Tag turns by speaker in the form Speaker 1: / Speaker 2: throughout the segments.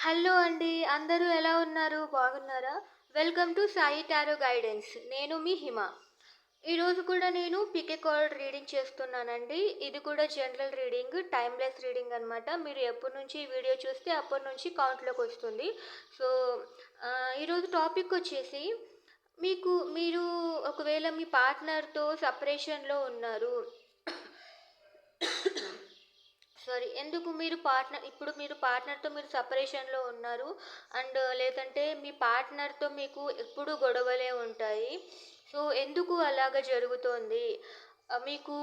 Speaker 1: Hello అండి. అందరూ ఎలా ఉన్నారు? బాగున్నారా? Welcome to Sai tarot guidance. నేను మీ హిమ. ఈరోజు కూడా నేను పిక్ ఎ కార్డ్ రీడింగ్ చేస్తున్నానండి. ఇది కూడా జనరల్ రీడింగ్, టైమ్‌లెస్ రీడింగ్ అనమాట. మీరు ఎప్పటి నుంచి ఈ వీడియో చూస్తే అప్పటి నుంచి కౌంట్‌లోకి వస్తుంది. సో, ఈరోజు టాపిక్ వచ్చేసి మీరు ఒకవేళ మీ పార్ట్నర్‌తో సెపరేషన్‌లో ఉన్నారు. సారీ. ఎందుకు మీరు పార్ట్నర్‌తో సెపరేషన్‌లో ఉన్నారు. లేదంటే మీ పార్ట్నర్‌తో మీకు ఎప్పుడూ గొడవలే ఉంటాయి. సో, ఎందుకు అలాగ జరుగుతోంది? మీకు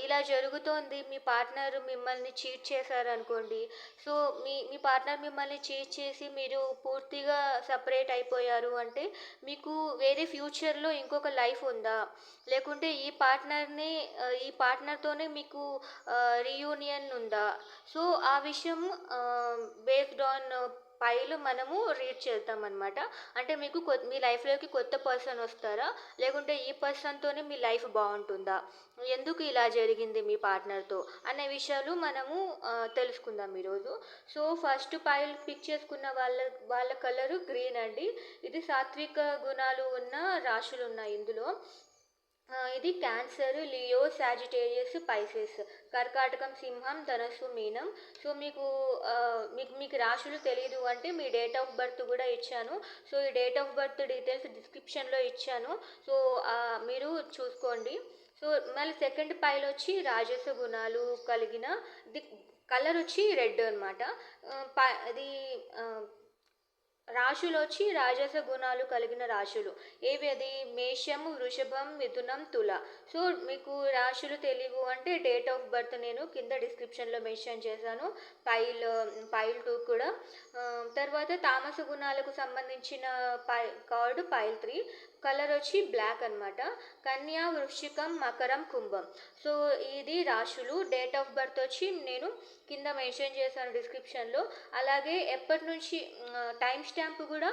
Speaker 1: ఇలా జరుగుతోంది, మీ పార్ట్నర్ మిమ్మల్ని చీట్ చేశారనుకోండి. సో, మీ పార్ట్నర్ మిమ్మల్ని చీట్ చేసి మీరు పూర్తిగా సెపరేట్ అయిపోయారు అంటే, మీకు వేరే ఫ్యూచర్‌లో ఇంకొక లైఫ్ ఉందా? లేకుంటే ఈ పార్ట్నర్‌తోనే మీకు రీయూనియన్ ఉందా? సో, ఆ విషయం బేస్డ్ ఆన్ పైలు మనము రీడ్ చేద్దామనమాట. అంటే మీ లైఫ్‌లోకి కొత్త పర్సన్ వస్తారా? లేకుంటే ఈ పర్సన్‌తోనే మీ లైఫ్ బావుంటుందా? ఎందుకు ఇలా జరిగింది మీ పార్ట్నర్‌తో? అనే విషయాలు మనము తెలుసుకుందాం ఈరోజు. సో, ఫస్ట్ పైల్ పిక్ చేసుకున్న వాళ్ళ కలరు గ్రీన్ అండి. ఇది సాత్విక గుణాలు ఉన్న రాశులున్నాయి ఇందులో. ఇది క్యాన్సర్, లియో, సాజిటేరియస్, పైసెస్, కర్కాటకం, సింహం, ధనస్సు, మీనం. సో, మీకు రాశులు తెలీదు అంటే మీ డేట్ ఆఫ్ బర్త్ కూడా ఇచ్చాను. సో, ఈ డేట్ ఆఫ్ బర్త్ డీటెయిల్స్ డిస్క్రిప్షన్లో ఇచ్చాను. సో, మీరు చూసుకోండి. సో, మళ్ళీ సెకండ్ పైల్ వచ్చి రాజస గుణాలు కలిగిన, ది కలర్ వచ్చి రెడ్ అనమాట. అది రాశులొచ్చి రాజస గుణాలు కలిగిన రాశులు. ఏవి అది? మేషం, వృషభం, మిథునం, తుల. సో, మీకు రాశులు తెలీవు అంటే డేట్ ఆఫ్ బర్త్ నేను కింద డిస్క్రిప్షన్‌లో మెన్షన్ చేశాను. పైల్ పైల్ 2 కూడా. తర్వాత తామస గుణాలకు సంబంధించిన కార్డ్ పైల్ 3. కలర్ వచ్చి బ్లాక్ అనమాట. కన్య, వృశ్చికం, మకరం, కుంభం. సో, ఇది రాశులు. డేట్ ఆఫ్ బర్త్ వచ్చి నేను కింద మెన్షన్ చేశాను డిస్క్రిప్షన్‌లో. అలాగే ఎప్పటినుంచి టైమ్ స్టాంప్ కూడా,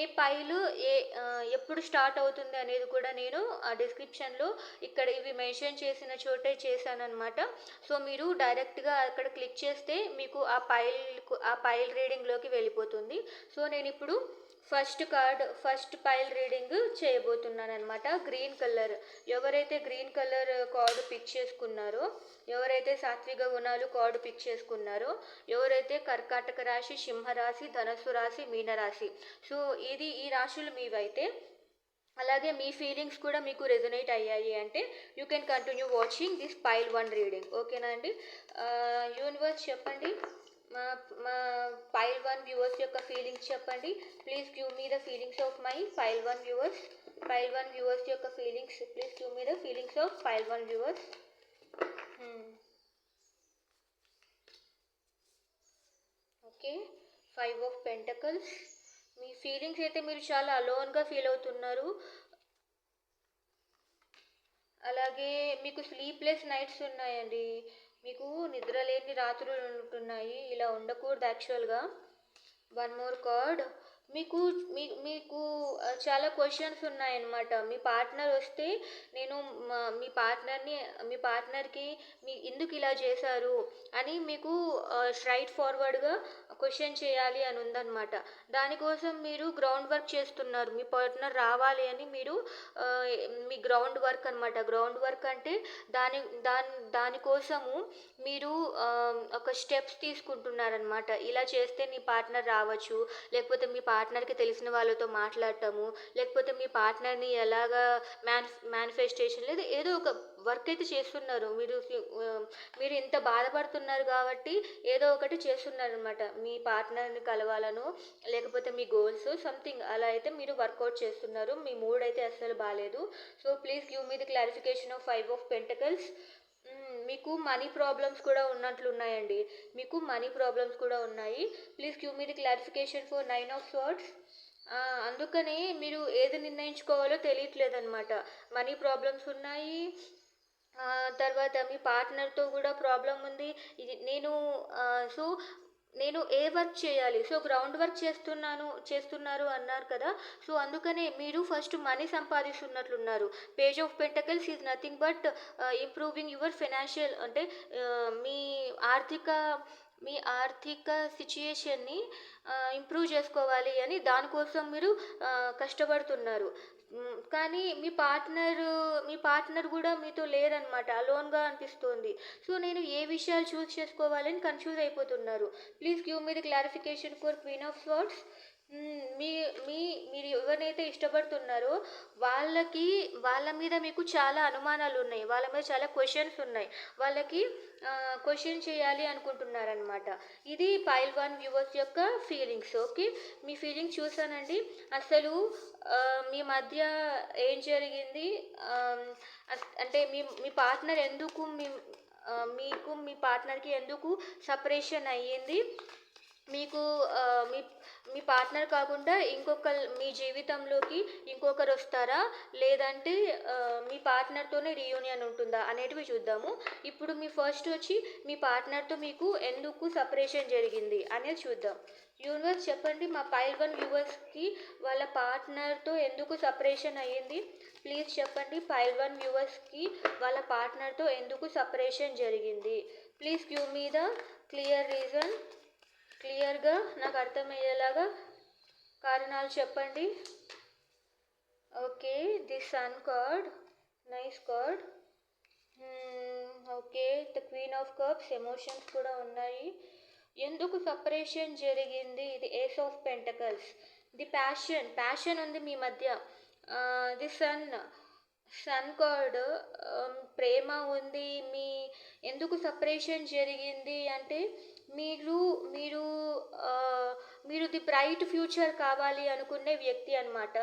Speaker 1: ఏ పైలు ఎప్పుడు స్టార్ట్ అవుతుంది అనేది కూడా నేను ఆ డిస్క్రిప్షన్‌లో ఇక్కడ ఇవి మెన్షన్ చేసిన చోటే చేశాననమాట. సో, మీరు డైరెక్ట్‌గా అక్కడ క్లిక్ చేస్తే మీకు ఆ పైల్ రీడింగ్‌లోకి వెళ్ళిపోతుంది. సో, నేనిప్పుడు ఫస్ట్ పైల్ రీడింగ్ చేయబోతున్నాననమాట. Green colour. ఎవరైతే గ్రీన్ కలర్ కార్డు పిక్ చేసుకున్నారో, ఎవరైతే సాత్విక గుణాలు కార్డు పిక్ చేసుకున్నారో, ఎవరైతే కర్కాటక రాశి, సింహరాశి, ధనస్సు రాశి, మీనరాశి. సో, ఈ రాశులు మీవైతే, అలాగే మీ ఫీలింగ్స్ కూడా మీకు రెజొనేట్ అయ్యాయి అంటే you can continue watching this pile 1 reading. ఓకేనా అండి? యూనివర్స్ చెప్పండి, మా మా పైల్ 1 వ్యూవర్స్ యొక్క ఫీలింగ్స్ చెప్పండి. Please give me the feelings of my pile 1 viewers. Pile 1 viewers యొక్క feelings. Please give me the feelings of pile 1 viewers. Okay. 5 of pentacles. మీ feelings అయితే మీరు చాలా అలోన్గా ఫీల్ అవుతున్నారు. అలాగే మీకు స్లీప్లెస్ నైట్స్ ఉన్నాయండి. మీకు నిద్ర లేని రాత్రులు ఉంటున్నాయి. ఇలా ఉండకూడదు యాక్చువల్గా. One more card. మీకు మీకు చాలా క్వశ్చన్స్ ఉన్నాయన్నమాట. మీ పార్ట్నర్ వస్తే నేను మీ పార్ట్నర్కి ఎందుకు ఇలా చేశారు అని మీకు స్ట్రైట్ ఫార్వర్డ్గా క్వశ్చన్ చేయాలి అని ఉందన్నమాట. దానికోసం మీరు గ్రౌండ్ వర్క్ చేస్తున్నారు. మీ పార్ట్నర్ రావాలి అని మీరు మీ గ్రౌండ్ వర్క్ అనమాట. గ్రౌండ్ వర్క్ అంటే దానికోసము మీరు ఒక స్టెప్స్ తీసుకుంటున్నారనమాట. ఇలా చేస్తే నీ పార్ట్నర్ రావచ్చు, లేకపోతే మీ పార్ట్నర్కి తెలిసిన వాళ్ళతో మాట్లాడటము, లేకపోతే మీ పార్ట్నర్ని ఎలాగా మేనిఫెస్టేషన్ లేదా ఏదో ఒక వర్క్ అయితే చేస్తున్నారు. మీరు ఇంత బాధపడుతున్నారు కాబట్టి ఏదో ఒకటి చేస్తున్నారనమాట. మీ పార్ట్నర్ని కలవాలనో, లేకపోతే మీ గోల్స్ సంథింగ్ అలా అయితే మీరు వర్కౌట్ చేస్తున్నారు. మీ మూడ్ అయితే అస్సలు బాగాలేదు. So, please give me the clarification of 5 of pentacles. మీకు మనీ ప్రాబ్లమ్స్ కూడా ఉన్నట్లున్నాయండి. మీకు మనీ ప్రాబ్లమ్స్ కూడా ఉన్నాయి. Please give me the clarification for 9 of swords. అందుకనే మీరు ఏది నిర్ణయించుకోవాలో తెలియట్లేదన్నమాట. మనీ ప్రాబ్లమ్స్ ఉన్నాయి. తర్వాత మీ పార్ట్నర్తో కూడా ప్రాబ్లం ఉంది. సో, నేను ఏ వర్క్ చేయాలి? సో, గ్రౌండ్ వర్క్ చేస్తున్నారు అన్నారు కదా! సో, అందుకనే మీరు ఫస్ట్ మనీ సంపాదిస్తున్నట్లున్నారు. Page of pentacles is nothing but improving your financial, అంటే మీ ఆర్థిక మీ ఆర్థిక సిచ్యుయేషన్ని ఇంప్రూవ్ చేసుకోవాలి అని దానికోసం మీరు కష్టపడుతున్నారు. కానీ మీ పార్ట్నర్ కూడా మీతో లేరనమాట. అలోన్‌గా అనిపిస్తోంది. సో, నేను ఏ విషయాలు చూజ్ చేసుకోవాలని కన్‌ఫ్యూజ్ అయిపోతున్నారు. Please give me the clarification for queen of swords. మీ మీ మీరు ఎవరినైతే ఇష్టపడుతున్నారో వాళ్ళ మీద మీకు చాలా అనుమానాలున్నాయి. వాళ్ళ మీద చాలా క్వెషన్స్ ఉన్నాయి. వాళ్ళకి క్వెషన్ చేయాలి అనుకుంటున్నారనమాట. ఇది పైల్ 1 వ్యూవర్స్ యొక్క ఫీలింగ్స్. ఓకే. మీ ఫీలింగ్స్ చూసానండి. అసలు మీ మధ్య ఏం జరిగింది? అంటే మీ మీ పార్ట్నర్ ఎందుకు మీకు మీ పార్ట్నర్‌కి ఎందుకు సెపరేషన్ అయ్యింది? మీకు మీ మీ పార్ట్నర్ కాకుండా మీ జీవితంలోకి ఇంకొకరొస్తారా? లేదంటే మీ పార్ట్నర్‌తోనే రీయూనియన్ ఉంటుందా? అనేటివి చూద్దాము. ఇప్పుడు ఫస్ట్ వచ్చి మీ పార్ట్నర్‌తో మీకు ఎందుకు సెపరేషన్ జరిగింది అనేది చూద్దాం. యూనివర్స్ చెప్పండి, మా పైల్ 1 వ్యూవర్స్‌కి వాళ్ళ పార్ట్నర్‌తో ఎందుకు సెపరేషన్ అయ్యింది? ప్లీజ్ చెప్పండి, పైల్ 1 వ్యూవర్స్‌కి వాళ్ళ పార్ట్నర్‌తో ఎందుకు సెపరేషన్ జరిగింది? Please give me the clear reason. క్లియర్గా నాకు అర్థమయ్యేలాగా కారణాలు చెప్పండి. Okay, the sun card, nice card. Okay, the queen of cups, emotions కూడా ఉన్నాయి. ఎందుకు సపరేషన్ జరిగింది? ఇది ace of pentacles. The passion ఉంది మీ మధ్య. ది సన్ కార్డ్, ప్రేమ ఉంది. ఎందుకు సపరేషన్ జరిగింది అంటే మీరు మీరు మీరు ది బ్రైట్ ఫ్యూచర్ కావాలి అనుకునే వ్యక్తి అనమాట.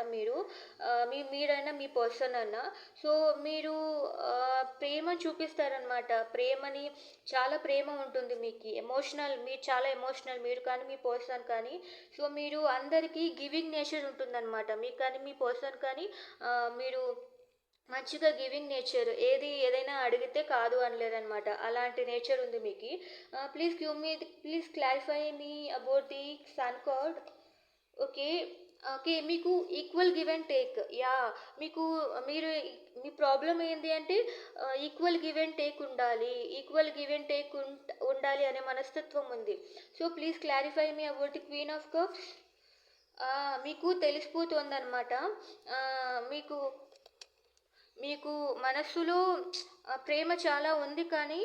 Speaker 1: మీరైనా మీ పర్సన్ అన్నా. సో, మీరు ప్రేమ చూపిస్తారనమాట. చాలా ప్రేమ ఉంటుంది మీకు. మీరు చాలా ఎమోషనల్, మీరు కానీ మీ పర్సన్ కానీ. సో, మీరు అందరికీ గివింగ్ నేచర్ ఉంటుందన్నమాట. మీకు కానీ మీ పర్సన్ కానీ మీరు మంచిగా గివింగ్ నేచర్, ఏదైనా అడిగితే కాదు అనలేరనమాట. అలాంటి నేచర్ ఉంది మీకు. Please clarify me about the sun card. Okay. Okay, మీకు equal give and take. Ya, మీ ప్రాబ్లం ఏంటి అంటే ఈక్వల్ గివ్ అండ్ టేక్ ఉండాలి అనే మనస్తత్వం ఉంది. So, please clarify me about the queen of cups. మీకు తెలిసిపోతుందన్నమాట. మీకు మీకు మనస్సులో ప్రేమ చాలా ఉంది. కానీ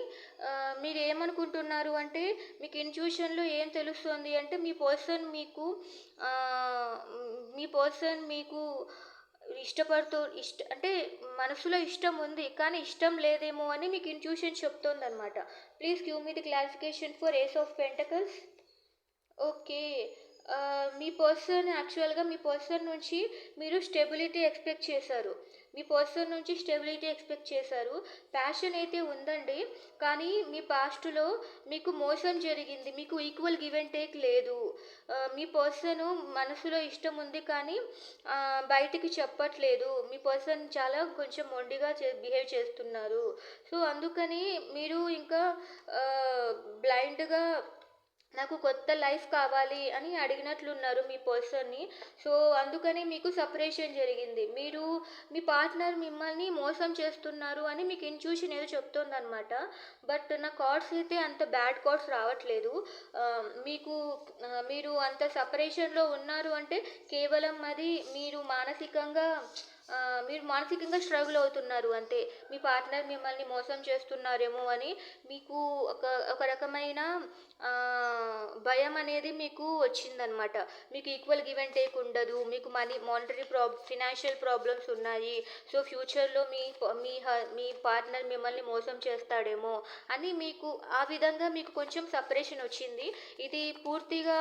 Speaker 1: మీరు ఏమనుకుంటున్నారు అంటే మీకు ఇంట్యూషన్లో ఏం తెలుస్తుంది అంటే మీ పర్సన్ మీకు అంటే మనసులో ఇష్టం ఉంది కానీ ఇష్టం లేదేమో అని మీకు ఇంట్యూషన్ చెప్తోందనమాట. Please give me the clarification for ace of pentacles. Okay. మీ పర్సన్ నుంచి మీరు స్టెబిలిటీ ఎక్స్పెక్ట్ చేశారు. ప్యాషన్ అయితే ఉందండి. కానీ మీ పాస్ట్లో మీకు మోసం జరిగింది. మీకు ఈక్వల్ గివ్ అండ్ టేక్ లేదు. మీ పర్సన్ మనసులో ఇష్టం ఉంది కానీ బయటికి చెప్పట్లేదు. మీ పర్సన్ చాలా కొంచెం మొండిగా బిహేవ్ చేస్తున్నారు. సో, అందుకని మీరు ఇంకా బ్లైండ్గా నాకు కొత్త లైఫ్ కావాలి అని అడిగినట్లున్నారు మీ పర్సన్ని. సో, అందుకని మీకు సెపరేషన్ జరిగింది. మీ పార్ట్నర్ మిమ్మల్ని మోసం చేస్తున్నారు అని మీకు ఇంట్యూషన్ ఏదో చెప్తోందనమాట. బట్ నా కార్డ్స్ అయితే అంత బ్యాడ్ కార్డ్స్ రావట్లేదు. మీరు అంత సెపరేషన్లో ఉన్నారు అంటే కేవలం అది మీరు మానసికంగా స్ట్రగుల్ అవుతున్నారు అంతే. మీ పార్ట్నర్ మిమ్మల్ని మోసం చేస్తున్నారేమో అని మీకు ఒక రకమైన భయం అనేది మీకు వచ్చిందనమాట. మీకు ఈక్వల్ గివ్ అండ్ టేక్ ఉండదు. మీకు మానిటరీ ఫినాన్షియల్ ప్రాబ్లమ్స్ ఉన్నాయి. సో, ఫ్యూచర్లో మీ పార్ట్నర్ మిమ్మల్ని మోసం చేస్తాడేమో అని మీకు ఆ విధంగా మీకు కొంచెం సెపరేషన్ వచ్చింది. ఇది పూర్తిగా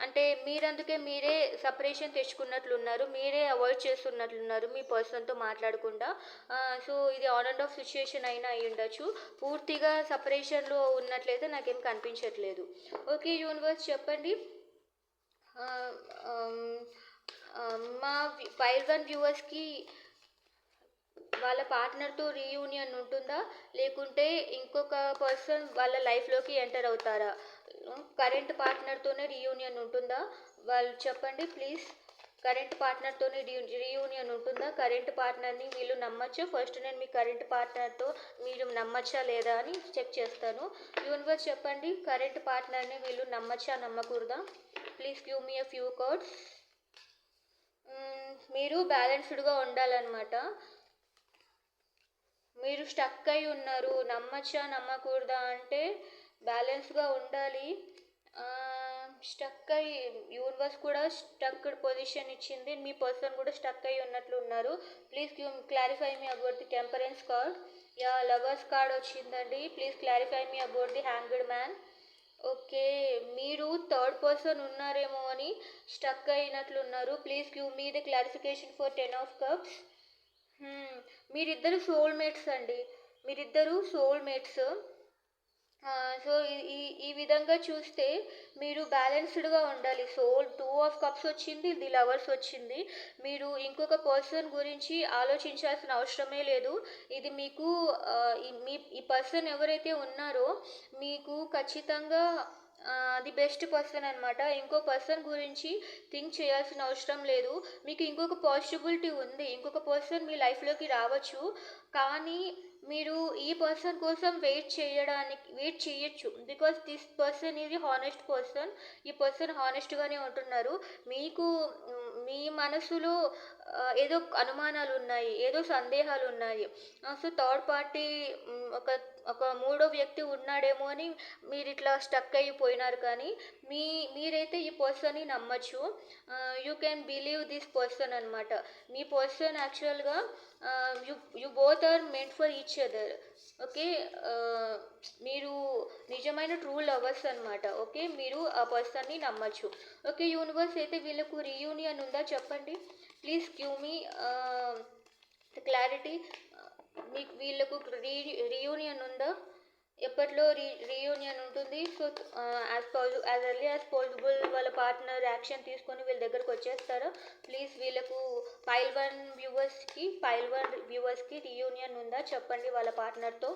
Speaker 1: అంటే మీరే సెపరేషన్ తెచ్చుకున్నట్లున్నారు. మీరే అవాయిడ్ చేస్తున్నట్లున్నారు మీ పర్సన్తో మాట్లాడకుండా. సో, ఇది ఆన్ అండ్ ఆఫ్ సిచ్యుయేషన్ అయినా అయి ఉండొచ్చు. పూర్తిగా సెపరేషన్లో ఉన్నట్లయితే నాకేం కనిపించట్లేదు. ఓకే యూనివర్స్ చెప్పండి, మా పైల్ 1 వ్యూవర్స్కి వాళ్ళ పార్ట్నర్తో రీయూనియన్ ఉంటుందా? లేకుంటే ఇంకొక పర్సన్ వాళ్ళ లైఫ్లోకి ఎంటర్ అవుతారా? కరెంట్ పార్ట్నర్తోనే రీయూనియన్ ఉంటుందా? వాళ్ళు చెప్పండి ప్లీజ్. కరెంట్ పార్ట్నర్తోని రీయూనియన్ ఉంటుందా? కరెంట్ పార్ట్నర్ని వీళ్ళు నమ్మచ్చా? ఫస్ట్ నేను మీ కరెంట్ పార్ట్నర్తో మీరు నమ్మచ్చా లేదా అని చెక్ చేస్తాను. యూనివర్స్ చెప్పండి, కరెంట్ పార్ట్నర్ని వీళ్ళు నమ్మచ్చా నమ్మకూడదా? Please give me a few cards. మీరు బ్యాలెన్స్డ్గా ఉండాలన్నమాట. మీరు స్టక్ అయి ఉన్నారు. నమ్మచ్చా నమ్మకూడదా అంటే బ్యాలెన్స్గా ఉండాలి. స్టక్ అయి యూనివర్స్ కూడా స్టక్డ్ పొజిషన్ ఇచ్చింది. మీ పర్సన్ కూడా స్టక్ అయి ఉన్నట్లు ఉన్నారు. Please clarify me about the temperance card. Ya, lovers card వచ్చిందండి. Please clarify me about the hanged man. Okay, మీరు థర్డ్ పర్సన్ ఉన్నారేమో అని స్టక్ అయినట్లున్నారు. Please give me the clarification for 10 of cups. మీరిద్దరు సోల్మేట్స్ అండి. మీరిద్దరు సోల్మేట్స్. సో ఈ విధంగా చూస్తే మీరు బ్యాలెన్స్డ్గా ఉండాలి. సోల్ 2 ఆఫ్ కప్స్ వచ్చింది, ది లవర్స్ వచ్చింది. మీరు ఇంకొక పర్సన్ గురించి ఆలోచించాల్సిన అవసరమే లేదు. ఇది మీకు ఈ పర్సన్ ఎవరైతే ఉన్నారో మీకు ఖచ్చితంగా ది బెస్ట్ పర్సన్ అనమాట. ఇంకో పర్సన్ గురించి థింక్ చేయాల్సిన అవసరం లేదు. మీకు ఇంకొక పాసిబిలిటీ ఉంది, ఇంకొక పర్సన్ మీ లైఫ్లోకి రావచ్చు. కానీ మీరు ఈ పర్సన్ కోసం వెయిట్ చేయొచ్చు. Because this person is honest person. ఈ పర్సన్ హానెస్ట్గానే ఉంటున్నారు. మీకు మీ మనసులో ఏదో అనుమానాలు ఉన్నాయి, ఏదో సందేహాలు ఉన్నాయి. సో థర్డ్ పార్టీ ఒక మూడో వ్యక్తి ఉన్నాడేమో అని మీరు ఇట్లా స్టక్ అయిపోయినారు. కానీ మీరైతే ఈ పర్సన్ని నమ్మచ్చు. You can believe this person అనమాట. మీ పర్సన్ యాక్చువల్గా you both are meant for each other. Okay, మీరు నిజమైన ట్రూ లవర్స్ అనమాట. ఓకే, మీరు ఆ పర్సన్ని నమ్మచ్చు. ఓకే యూనివర్స్, అయితే వీళ్ళకు రీయూనియన్ ఉందా చెప్పండి. Please give me clarity. మీకు వీళ్ళకు రీయూనియన్ ఉందా? ఎప్పట్లో రీయూనియన్ ఉంటుంది? So as early as possible వాళ్ళ పార్ట్నర్ యాక్షన్ తీసుకొని వీళ్ళ దగ్గరకు వచ్చేస్తారా? ప్లీజ్ వీళ్ళకు పైల్ వన్ వ్యూవర్స్కి రీయూనియన్ ఉందా చెప్పండి వాళ్ళ పార్ట్నర్తో.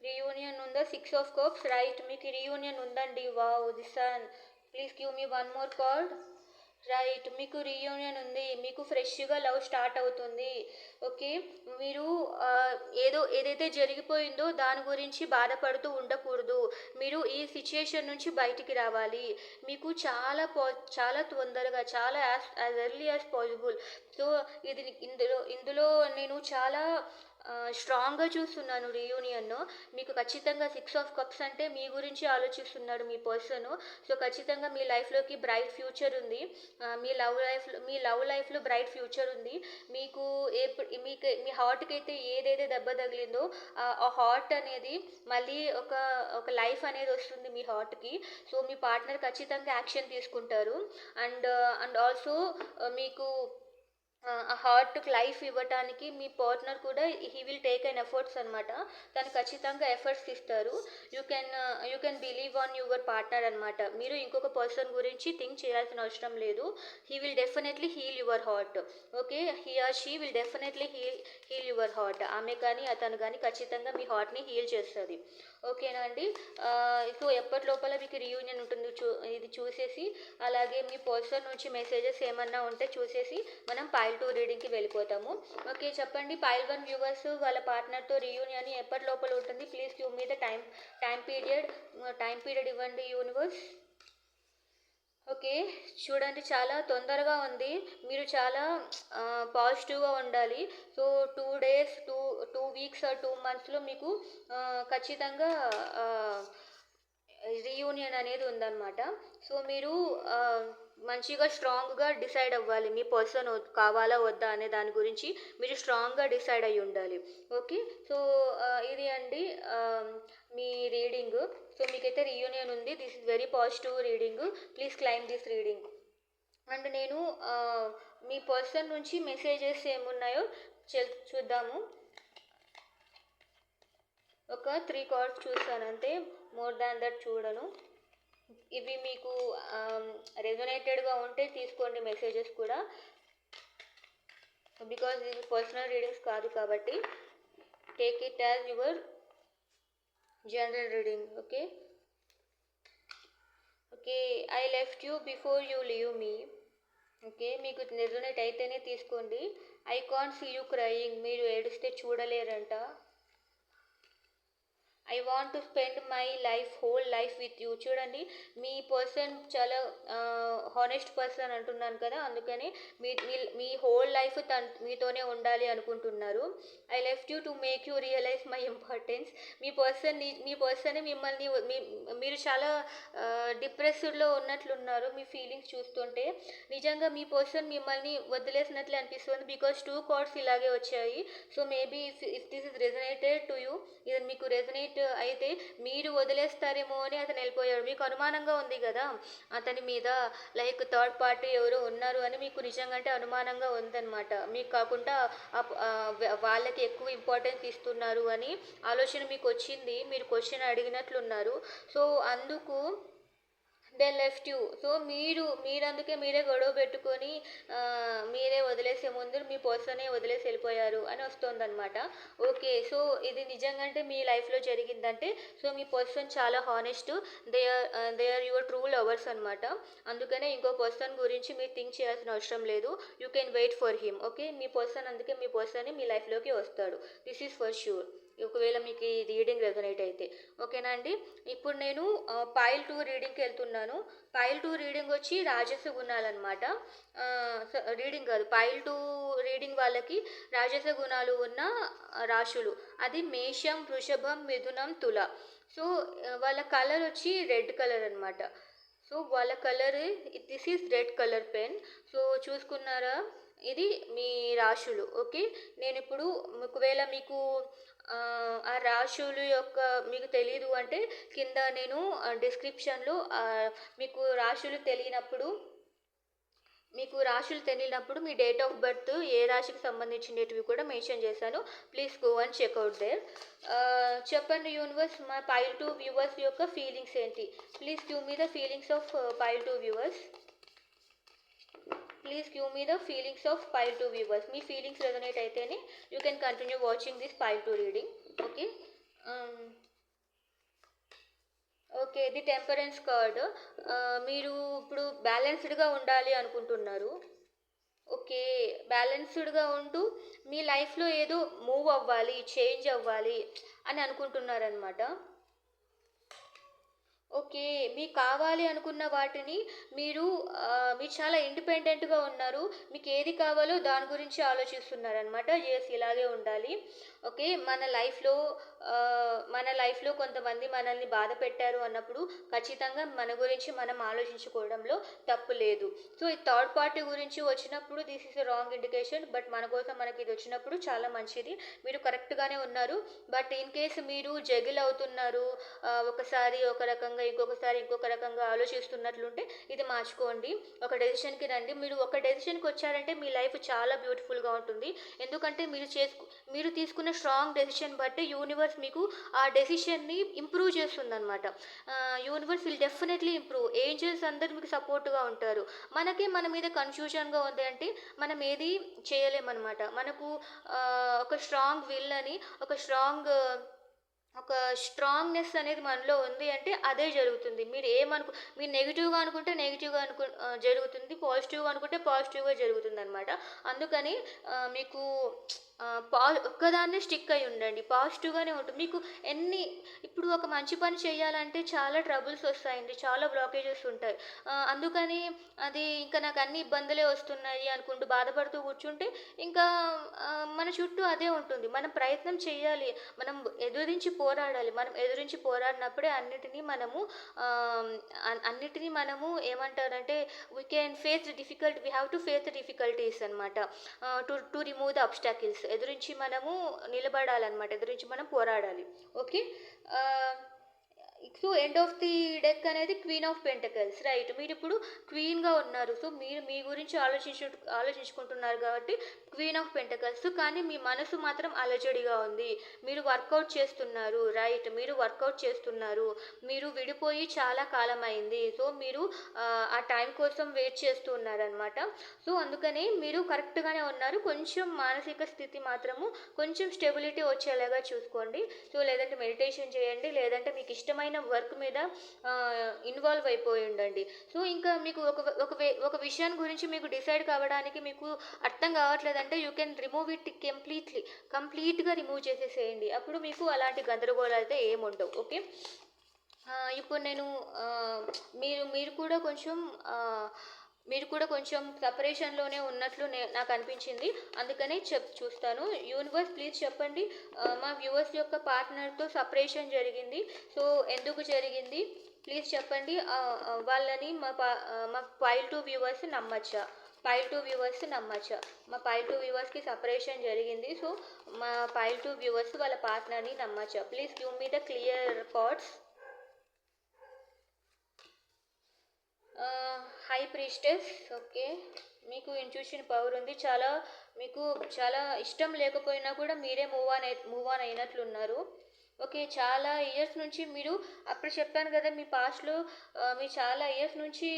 Speaker 1: రీయూనియన్ ఉందా? 6 ఆఫ్ కప్స్, రైట్. మీకు రీయూనియన్ ఉందండి. Wow, the sun. Please give me one more card. Right, మీకు రీయూనియన్ ఉంది. మీకు ఫ్రెష్గా లవ్ స్టార్ట్ అవుతుంది. ఓకే, మీరు ఏదైతే జరిగిపోయిందో దాని గురించి బాధపడుతూ ఉండకూడదు. మీరు ఈ సిచ్యుయేషన్ నుంచి బయటికి రావాలి. మీకు చాలా తొందరగా, చాలా as early as possible. So ఇందులో నేను చాలా స్ట్రాంగ్గా చూస్తున్నాను రీయూనియన్. మీకు ఖచ్చితంగా 6 ఆఫ్ కప్స్ అంటే మీ గురించి ఆలోచిస్తున్నాడు మీ పర్సన్. సో ఖచ్చితంగా మీ లైఫ్లోకి బ్రైట్ ఫ్యూచర్ ఉంది. మీ లవ్ లైఫ్లో బ్రైట్ ఫ్యూచర్ ఉంది. మీకు మీ హార్ట్కి అయితే ఏదైతే దెబ్బ తగిలిందో ఆ హార్ట్ అనేది మళ్ళీ ఒక లైఫ్ అనేది వస్తుంది మీ హార్ట్కి. సో మీ పార్ట్నర్ ఖచ్చితంగా యాక్షన్ తీసుకుంటారు. అండ్ ఆల్సో మీకు ఆ హార్ట్కి లైఫ్ ఇవ్వటానికి మీ పార్ట్నర్ కూడా he will take an efforts అనమాట. తను ఖచ్చితంగా ఎఫర్ట్స్ ఇస్తారు. You can believe on your partner అనమాట. మీరు ఇంకొక పర్సన్ గురించి థింక్ చేయాల్సిన అవసరం లేదు. He will definitely heal your heart. Okay, he or she will definitely heal your heart. ఆమె కానీ అతను కానీ ఖచ్చితంగా మీ హార్ట్ని హీల్ చేస్తుంది. ఓకేనా అండి? సో ఎప్పటి లోపల మీకు రీయూనియన్ ఉంటుంది ఇది చూసేసి, అలాగే మీ పర్సన్ నుంచి మెసేజెస్ ఏమన్నా ఉంటే చూసేసి మనం పైల్ 2 రీడింగ్కి వెళ్ళిపోతాము. ఓకే చెప్పండి, పైల్ 1 వ్యూవర్స్ వాళ్ళ పార్ట్నర్తో రీయూనియన్ ఎప్పటి లోపల ఉంటుంది? Please give me the time period ఇవ్వండి యూనివర్స్. ఓకే, చూడండి చాలా తొందరగా ఉంది. మీరు చాలా పాజిటివ్గా ఉండాలి. సో 2 days 2 weeks ఆర్ 2 monthsలో మీకు ఖచ్చితంగా రీయూనియన్ అనేది ఉందన్నమాట. సో మీరు మంచిగా స్ట్రాంగ్గా డిసైడ్ అవ్వాలి. మీ పర్సన్ కావాలా వద్దా అనే దాని గురించి మీరు స్ట్రాంగ్గా డిసైడ్ అయ్యి ఉండాలి. ఓకే, సో ఇది అండి మీ రీడింగ్. సో మీకైతే రీయూనియన్ ఉంది. This is very positive reading. Please claim this reading. And నేను మీ పర్సన్ నుంచి మెసేజెస్ ఏమున్నాయో చూద్దాము. ఒక 3 కార్డ్స్ చూస్తాను అంతే, మోర్ దాన్ దట్ చూడను. ఇవి మీకు రెజొనేటెడ్గా ఉంటే తీసుకోండి మెసేజెస్ కూడా, బికాజ్ ఇది పర్సనల్ రీడింగ్స్ కాదు కాబట్టి take it as your general reading. Okay okay. I left you before you leave me. Okay. మీకు రెజొనేట్ అయితేనే తీసుకోండి. I can't see you crying. మీరు ఏడిస్తే చూడలేరంట. I want to spend my life whole life with you. చూడండి, మీ person చాలా honest person అంటున్నాను కదా, అందుకని మీ మీ మీ హోల్ లైఫ్ మీతోనే ఉండాలి అనుకుంటున్నారు. I left you to make you realize my importance. మీ పర్సన్ మిమ్మల్ని మీరు చాలా డిప్రెస్డ్లో ఉన్నట్లున్నారు మీ ఫీలింగ్స్ చూస్తుంటే. నిజంగా మీ పర్సన్ మిమ్మల్ని వదిలేసినట్లే అనిపిస్తుంది, బికాస్ టూ కార్డ్స్ ఇలాగే వచ్చాయి. So maybe if this is resonated to you, ఇది మీకు రెజనేట్ అయితే మీరు వదిలేస్తారేమో అని అతను వెళ్ళిపోయాడు. మీకు అనుమానంగా ఉంది కదా అతని మీద, లైక్ థర్డ్ పార్టీ ఎవరో ఉన్నారు అని మీకు నిజంగా అంటే అనుమానంగా ఉందన్నమాట. మీకు కాకుండా వాళ్ళకి ఎక్కువ ఇంపార్టెన్స్ ఇస్తున్నారు అని ఆలోచన మీకు వచ్చింది. మీరు క్వశ్చన్ అడిగినట్లున్నారు. సో అందుకు దే లెఫ్ట్ యూ. సో మీరందుకే మీరే గొడవ పెట్టుకొని మీరే వదిలేసే ముందు మీ పర్సనే వదిలేసి వెళ్ళిపోయారు అని వస్తుందన్నమాట. ఓకే. సో ఇది నిజంగా అంటే మీ లైఫ్లో జరిగిందంటే, సో మీ పర్సన్ చాలా honest, they are your true lovers అనమాట. అందుకనే ఇంకో పర్సన్ గురించి మీరు థింక్ చేయాల్సిన అవసరం లేదు. You can wait for him. Okay. మీ పర్సన్ అందుకే మీ పర్సన్ మీ లైఫ్లోకి వస్తాడు. This is for sure. ఒకవేళ మీకు ఈ రీడింగ్ రెజొనేట్ అయితే ఓకేనా అండి. ఇప్పుడు నేను పైల్ 2 రీడింగ్కి వెళ్తున్నాను. పైల్ 2 రీడింగ్ వచ్చి రాజస గుణాలు అనమాట. రీడింగ్ కాదు, పైల్ 2 రీడింగ్ వాళ్ళకి రాజస గుణాలు ఉన్న రాశులు, అది మేషం, వృషభం, మిథునం, తుల. సో వాళ్ళ కలర్ వచ్చి రెడ్ కలర్ అనమాట. సో వాళ్ళ colour, this is red colour pen. So చూసుకున్నారా, ఇది మీ రాశులు. ఓకే. నేను ఇప్పుడు ఒకవేళ మీకు ఆ రాశులు యొక్క మీకు తెలీదు అంటే కింద నేను డిస్క్రిప్షన్లో మీకు రాశులు తెలియనప్పుడు మీ డేట్ ఆఫ్ బర్త్ ఏ రాశికి సంబంధించినవి కూడా మెన్షన్ చేశాను. Please go and check out there. చెప్పండి యూనివర్స్, మా పైల్ 2 వ్యూవర్స్ యొక్క ఫీలింగ్స్ ఏంటి? Please give me the feelings of pile 2 viewers. Please give me the feelings of pile 2 viewers. మీ ఫీలింగ్స్ రెజొనేట్ అయితేనే you can continue watching this pile 2 reading. Okay. Okay. The temperance card. మీరు ఇప్పుడు బ్యాలెన్స్డ్గా ఉండాలి అనుకుంటున్నారు. Okay. బ్యాలెన్స్డ్గా ఉంటూ మీ లైఫ్లో ఏదో మూవ్ అవ్వాలి, చేంజ్ అవ్వాలి అని అనుకుంటున్నారనమాట. ఓకే. మీకు కావాలి అనుకున్న వాటిని మీరు మీరు చాలా ఇండిపెండెంట్గా ఉన్నారు. మీకు ఏది కావాలో దాని గురించి ఆలోచిస్తున్నారనమాట. ఎస్, ఇలాగే ఉండాలి. ఓకే. మన లైఫ్లో కొంతమంది మనల్ని బాధ పెట్టారు అన్నప్పుడు ఖచ్చితంగా మన గురించి మనం ఆలోచించుకోవడంలో తప్పు లేదు. సో ఈ థర్డ్ పార్టీ గురించి వచ్చినప్పుడు this is wrong indication, but మన కోసం మనకి ఇది వచ్చినప్పుడు చాలా మంచిది. మీరు కరెక్ట్గానే ఉన్నారు. బట్ ఇన్ కేసు మీరు జగిల్ అవుతున్నారు, ఒకసారి ఒక రకంగా ఇంకొకసారి ఇంకొక రకంగా ఆలోచిస్తున్నట్లుంటే ఇది మార్చుకోండి. ఒక డెసిషన్కి రండి. మీరు ఒక డెసిషన్కి వచ్చారంటే మీ లైఫ్ చాలా బ్యూటిఫుల్గా ఉంటుంది. ఎందుకంటే మీరు తీసుకున్న స్ట్రాంగ్ డెసిషన్ బట్టి యూనివర్స్ మీకు ఆ డెసిషన్ని ఇంప్రూవ్ చేస్తుందన్నమాట. Universe will definitely improve. Angels అందరు మీకు సపోర్ట్గా ఉంటారు. మన మీద కన్ఫ్యూజన్గా ఉంది అంటే మనం ఏది చేయలేమన్నమాట. మనకు ఒక స్ట్రాంగ్ విల్ అని, ఒక స్ట్రాంగ్నెస్ అనేది మనలో ఉంది అంటే అదే జరుగుతుంది. మీరు నెగిటివ్గా అనుకుంటే నెగిటివ్గా జరుగుతుంది, పాజిటివ్గా అనుకుంటే పాజిటివ్గా జరుగుతుంది అనమాట. అందుకని మీకు ఒక్కదాన్నే స్టిక్ అయి ఉండండి, పాజిటివ్గానే ఉంటుంది. మీకు ఇప్పుడు ఒక మంచి పని చేయాలంటే చాలా ట్రబుల్స్ వస్తాయండి, చాలా బ్లాకేజెస్ ఉంటాయి. అందుకని అది ఇంకా నాకు అన్ని ఇబ్బందులే వస్తున్నాయి అనుకుంటూ బాధపడుతూ కూర్చుంటే ఇంకా మన చుట్టూ అదే ఉంటుంది. మనం ప్రయత్నం చేయాలి, మనం ఎదురించి పోరాడినప్పుడే అన్నిటినీ మనము ఏమంటారంటే we can face the difficult, we have to face the difficulties అనమాట. To remove the obstacles. ఎదురించి మనము నిలబడాలన్నమాట, ఎదురించి మనం పోరాడాలి. Okay. So end of the deck అనేది క్వీన్ ఆఫ్ పెంటకల్స్. రైట్. మీరు ఇప్పుడు క్వీన్గా ఉన్నారు. సో మీరు మీ గురించి ఆలోచించుకుంటున్నారు కాబట్టి క్వీన్ ఆఫ్ పెంటకల్స్. కానీ మీ మనసు మాత్రం అలజడిగా ఉంది. మీరు వర్కౌట్ చేస్తున్నారు. రైట్. మీరు వర్కౌట్ చేస్తున్నారు. మీరు విడిపోయి చాలా కాలం అయింది. సో మీరు ఆ టైం కోసం వెయిట్ చేస్తూ ఉన్నారనమాట. సో అందుకని మీరు కరెక్ట్గానే ఉన్నారు. కొంచెం మానసిక స్థితి మాత్రము కొంచెం స్టెబిలిటీ వచ్చేలాగా చూసుకోండి. సో లేదంటే మెడిటేషన్ చేయండి, లేదంటే మీకు ఇష్టమైన ముఖ్యమైన వర్క్ మీద ఇన్వాల్వ్ అయిపోయి ఉండండి. సో ఇంకా మీకు ఒక విషయం గురించి మీకు డిసైడ్ కావడానికి మీకు అర్థం కావట్లేదంటే యూ కెన్ రిమూవ్ ఇట్ కంప్లీట్గా రిమూవ్ చేసేసేయండి. అప్పుడు మీకు అలాంటి గందరగోళాలు అయితే ఏముండవు. ఓకే. ఇప్పుడు నేను మీరు మీరు కూడా కొంచెం మీరు కూడా కొంచెం సపరేషన్లోనే ఉన్నట్లు నాకు అనిపించింది. అందుకనే చూస్తాను. యూనివర్స్ ప్లీజ్ చెప్పండి, మా వ్యూవర్స్ యొక్క పార్ట్నర్తో సపరేషన్ జరిగింది. సో ఎందుకు జరిగింది ప్లీజ్ చెప్పండి. వాళ్ళని మా ఫైల్ 2 వ్యూవర్స్ నమ్మచ్చా? మా ఫైల్ 2 వ్యూవర్స్కి సపరేషన్ జరిగింది. సో మా ఫైల్ 2 వ్యూవర్స్ వాళ్ళ పార్ట్నర్ని నమ్మచ్చా? Please give me the clear thoughts. High priestess. Okay, మీకు ఇంట్యూషన్ పవర్ ఉంది. మీకు చాలా ఇష్టం లేకపోయినా కూడా మీరే మూవ్ ఆన్ అయినట్లున్నారు. ఓకే, చాలా ఇయర్స్ నుంచి మీరు అప్పుడు చెప్పాను కదా మీ పాస్ట్లో మీ చాలా ఇయర్స్ నుంచి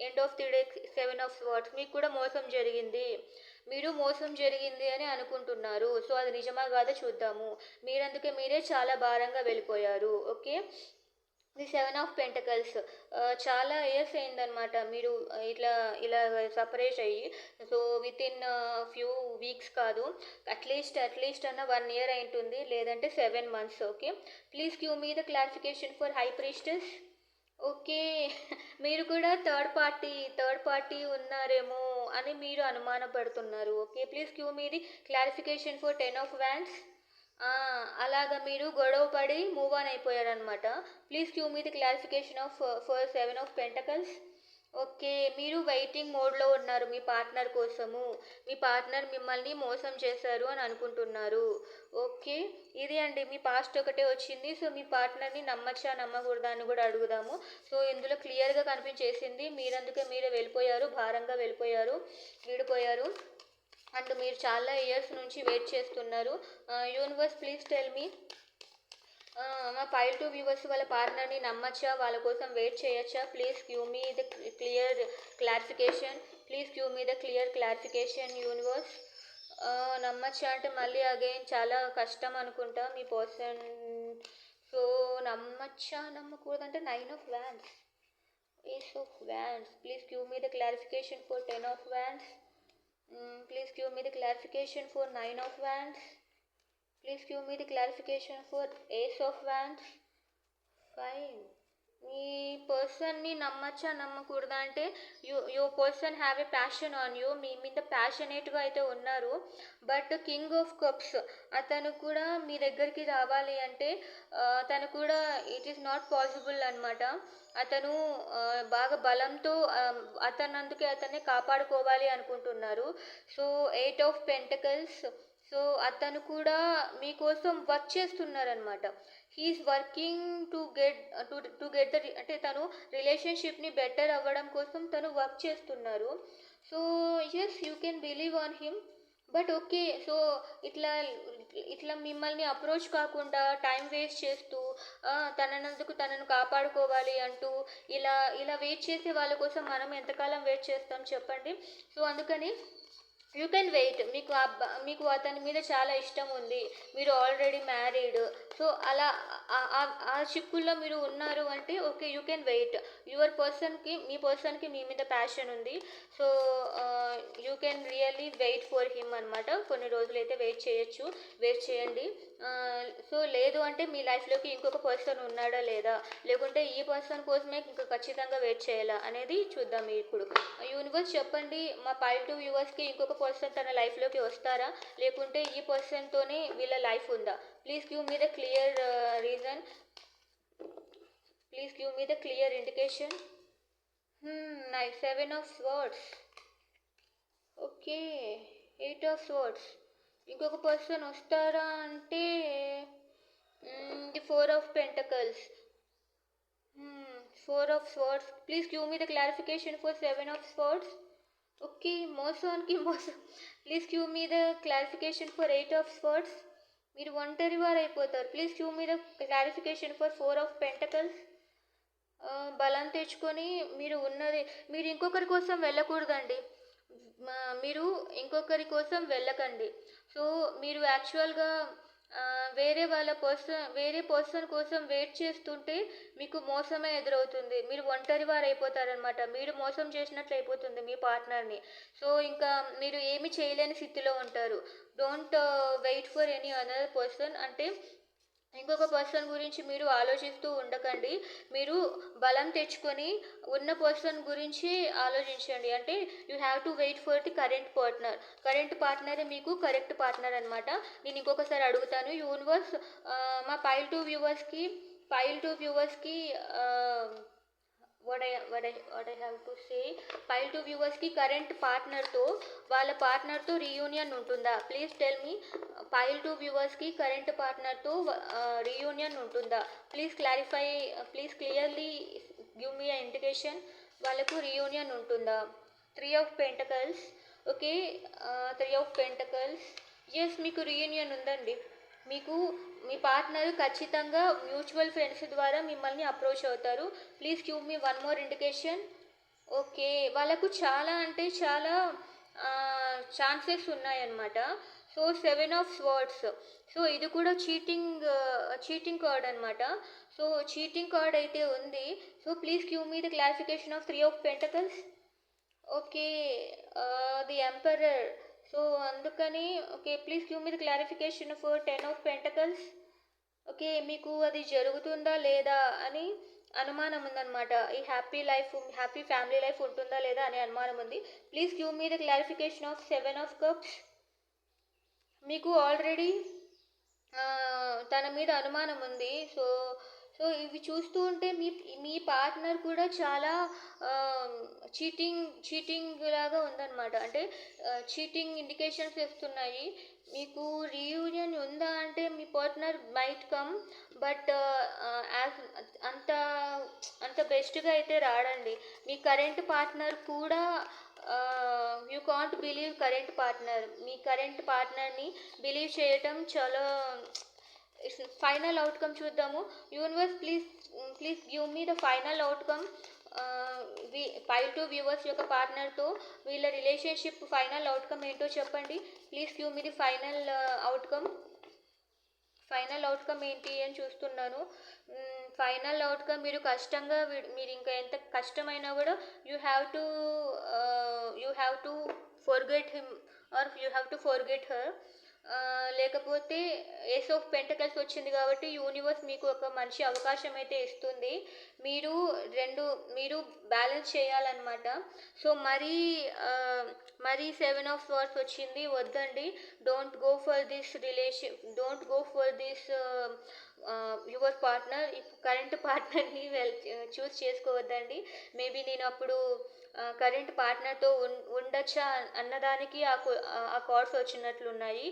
Speaker 1: end of the day 7 of swords మీకు కూడా మోసం జరిగింది అని అనుకుంటున్నారు. సో అది నిజమా కాదో చూద్దాము. మీరే చాలా భారంగా వెళ్ళిపోయారు. ఓకే, ది 7 ఆఫ్ పెంటకల్స్ చాలా ఇయర్స్ అయిందనమాట మీరు ఇలా సపరేట్ అయ్యి. So within few weeks కాదు, అట్లీస్ట్ అన్న 1 ఇయర్ అయింటుంది, లేదంటే 7 months. Okay, please give me the clarification for high priestess. Okay, మీరు కూడా థర్డ్ పార్టీ ఉన్నారేమో అని మీరు అనుమానపడుతున్నారు. Okay, please give me the clarification for 10 of wands. అలాగా మీరు గొడవ పడి మూవ్ ఆన్ అయిపోయారనమాట. Please give me the clarification for 7 of pentacles. Okay, మీరు వెయిటింగ్ మోడ్లో ఉన్నారు మీ పార్ట్నర్ కోసము. మీ పార్ట్నర్ మిమ్మల్ని మోసం చేశారు అని అనుకుంటున్నారు. ఓకే, ఇది అండి మీ పాస్ట్ ఒకటే వచ్చింది. సో మీ పార్ట్నర్ని నమ్మచ్చా నమ్మకూడదా అని కూడా అడుగుదాము. సో ఇందులో క్లియర్గా కనిపించేసింది మీరే వెళ్ళిపోయారు, భారంగా విడిపోయారు. అండ్ మీరు చాలా ఇయర్స్ నుంచి వెయిట్ చేస్తున్నారు. యూనివర్స్ ప్లీజ్ టెల్ మీ, మా ఫైల్ 2 వ్యూవర్స్ వాళ్ళ పార్ట్నర్ని నమ్మచ్చా, వాళ్ళ కోసం వెయిట్ చేయొచ్చా? Please give me the clear clarification universe. నమ్మచ్చా అంటే మళ్ళీ అగైన్ చాలా కష్టం అనుకుంటా మీ పర్సన్. సో నమ్మచ్చా నమ్మకూడదంటే 9 of wands, ace of wands. Please give me the clarification for 10 of wands. Please give me the clarification for 9 of wands. Please give me the clarification for ace of wands. Fine. మీ పర్సన్ని నమ్మచ్చా నమ్మకూడదా అంటే your person have a passion on you. మీ మీద ప్యాషనేట్గా అయితే ఉన్నారు. బట్ కింగ్ ఆఫ్ కప్స్ అతను కూడా మీ దగ్గరికి రావాలి అంటే తను కూడా ఇట్ ఈస్ నాట్ పాసిబుల్ అనమాట. అతను బాగా బలంతో అతన్ని కాపాడుకోవాలి అనుకుంటున్నారు. So 8 of pentacles. సో అతను కూడా మీకోసం వర్క్ చేస్తున్నారనమాట. హీఈస్ వర్కింగ్ టు గెట్ అంటే తను రిలేషన్షిప్ని బెటర్ అవ్వడం కోసం తను వర్క్ చేస్తున్నారు. So yes, you can believe on him. But okay, so ఇట్లా మిమ్మల్ని అప్రోచ్ కాకుండా టైం వేస్ట్ చేస్తూ తనను కాపాడుకోవాలి అంటూ ఇలా వెయిట్ చేసే వాళ్ళ కోసం మనం ఎంతకాలం వెయిట్ చేస్తాం చెప్పండి. సో అందుకని యూ కెన్ వెయిట్. మీకు అతని మీద చాలా ఇష్టం ఉంది, మీరు ఆల్రెడీ మ్యారీడ్. సో అలా ఆ చిక్కుల్లో మీరు ఉన్నారు అంటే ఓకే, యూ కెన్ వెయిట్. మీ పర్సన్కి మీ మీద ప్యాషన్ ఉంది. So you can really wait for him అనమాట. కొన్ని రోజులైతే వెయిట్ చేయండి. సో లేదు అంటే మీ లైఫ్లోకి ఇంకొక పర్సన్ ఉన్నాడా లేదా, లేకుంటే ఈ పర్సన్ కోసమే ఇంకా ఖచ్చితంగా వెయిట్ చేయాలా అనేది చూద్దాం. ఇప్పుడు యూనివర్స్ చెప్పండి, మా ఫైల్ 2 వ్యూవర్స్కి ఇంకొక పర్సన్ తన లైఫ్లోకి వస్తారా, లేకుంటే ఈ పర్సన్తోనే వీళ్ళ లైఫ్ ఉందా? Please give me the clear reason. Please give me the clear indication. 7 of swords. Okay, 8 of swords. ఇంకొక పర్సన్ వస్తారా అంటే the 4 of pentacles. 4 of swords. Please give me the clarification for 7 of swords. Okay, మోసం. Please give me the clarification for 8 of swords. మీరు ఒంటరి వారు అయిపోతారు. Please give me the clarification for 4 of pentacles. బలం తెచ్చుకొని మీరు ఇంకొకరి కోసం వెళ్ళకూడదండి. మీరు ఇంకొకరి కోసం వెళ్ళకండి. సో మీరు యాక్చువల్గా వేరే పర్సన్ కోసం వెయిట్ చేస్తుంటే మీకు మోసమే ఎదురవుతుంది. మీరు ఒంటరి వారైపోతారనమాట. మీరు మోసం చేసినట్లు అయిపోతుంది మీ పార్ట్నర్‌ని. సో, ఇంకా మీరు ఏమి చేయలేని స్థితిలో ఉంటారు. Don't wait for any another person. అంటే ఇంకొక పర్సన్ గురించి మీరు ఆలోచిస్తూ ఉండకండి. మీరు బలం తెచ్చుకొని ఉన్న పర్సన్ గురించి ఆలోచించండి. అంటే you have to wait for the current partner. Current పార్ట్నరే మీకు కరెక్ట్ పార్ట్నర్ అనమాట. నేను ఇంకొకసారి అడుగుతాను. యూనివర్స్ మా పైల్ టు వ్యూవర్స్కి what I have to say, pile two వ్యూవర్స్కి కరెంట్ పార్ట్నర్తో వాళ్ళ పార్ట్నర్తో రీయూనియన్ ఉంటుందా? Please tell me. Pile two వ్యూవర్స్కి కరెంట్ పార్ట్నర్తో రీయూనియన్ ఉంటుందా? Please clarify, please clearly give me indication. వాళ్ళకు రీయూనియన్ ఉంటుందా? 3 of Pentacles. Okay, 3 of Pentacles. Yes, మీకు రీయూనియన్ ఉందండి. మీకు మీ పార్ట్నర్ ఖచ్చితంగా మ్యూచువల్ ఫ్రెండ్స్ ద్వారా మిమ్మల్ని అప్రోచ్ అవుతారు. Please give me one more indication. Okay, వాళ్ళకు చాలా అంటే చాలా ఛాన్సెస్ ఉన్నాయన్నమాట. So 7 of Swords. సో ఇది కూడా చీటింగ్ కార్డ్ అనమాట. సో చీటింగ్ కార్డ్ అయితే ఉంది. So please give me the clarification of 3 of Pentacles. Okay, the emperor. So అందుకని okay, please give me the clarification for 10 of Pentacles. Okay, మీకు అది జరుగుతుందా లేదా అని అనుమానం ఉందన్నమాట. ఈ హ్యాపీ ఫ్యామిలీ లైఫ్ ఉంటుందా లేదా అనే అనుమానం ఉంది. Please give me the clarification of 7 of Cups. మీకు ఆల్రెడీ తన మీద అనుమానం ఉంది. సో సో ఇవి చూస్తూ ఉంటే మీ పార్ట్నర్ కూడా చాలా చీటింగ్ లాగా ఉందన్నమాట. అంటే చీటింగ్ ఇండికేషన్స్ ఇస్తున్నాయి. మీకు రీయూనియన్ ఉందా అంటే మీ పార్ట్నర్ మైట్ కమ్, బట్ అంత అంత బెస్ట్గా అయితే రాడండి. మీ కరెంట్ పార్ట్నర్ కూడా you can't believe current partner. మీ కరెంట్ పార్ట్నర్ని బిలీవ్ చేయటం చాలా ఫైనల్ అవుట్కమ్ చూద్దాము. Universe please give me the final outcome. Pile two viewers యొక్క పార్ట్నర్తో వీళ్ళ రిలేషన్షిప్ ఫైనల్ అవుట్కమ్ ఏంటో చెప్పండి. Please give me the final outcome ఏంటి అని చూస్తున్నాను. ఫైనల్ అవుట్కమ్ మీరు కష్టంగా మీరు ఇంకా ఎంత కష్టమైనా కూడా you have to forget him or you have to forget her. లేకపోతే ఏస్ ఆఫ్ పెంటకల్స్ వచ్చింది కాబట్టి యూనివర్స్ మీకు ఒక మంచి అవకాశం అయితే ఇస్తుంది. మీరు బ్యాలెన్స్ చేయాలన్నమాట. సో మరీ 7 of Swords వచ్చింది, వద్దండి. Don't go for this your partner. Current పార్ట్నర్ని చూస్ చేసుకోవద్దండి. మేబీ నేను అప్పుడు కరెంట్ పార్ట్నర్తో ఉండొచ్చా అన్నదానికి ఆ కార్డ్స్ వచ్చినట్లున్నాయి.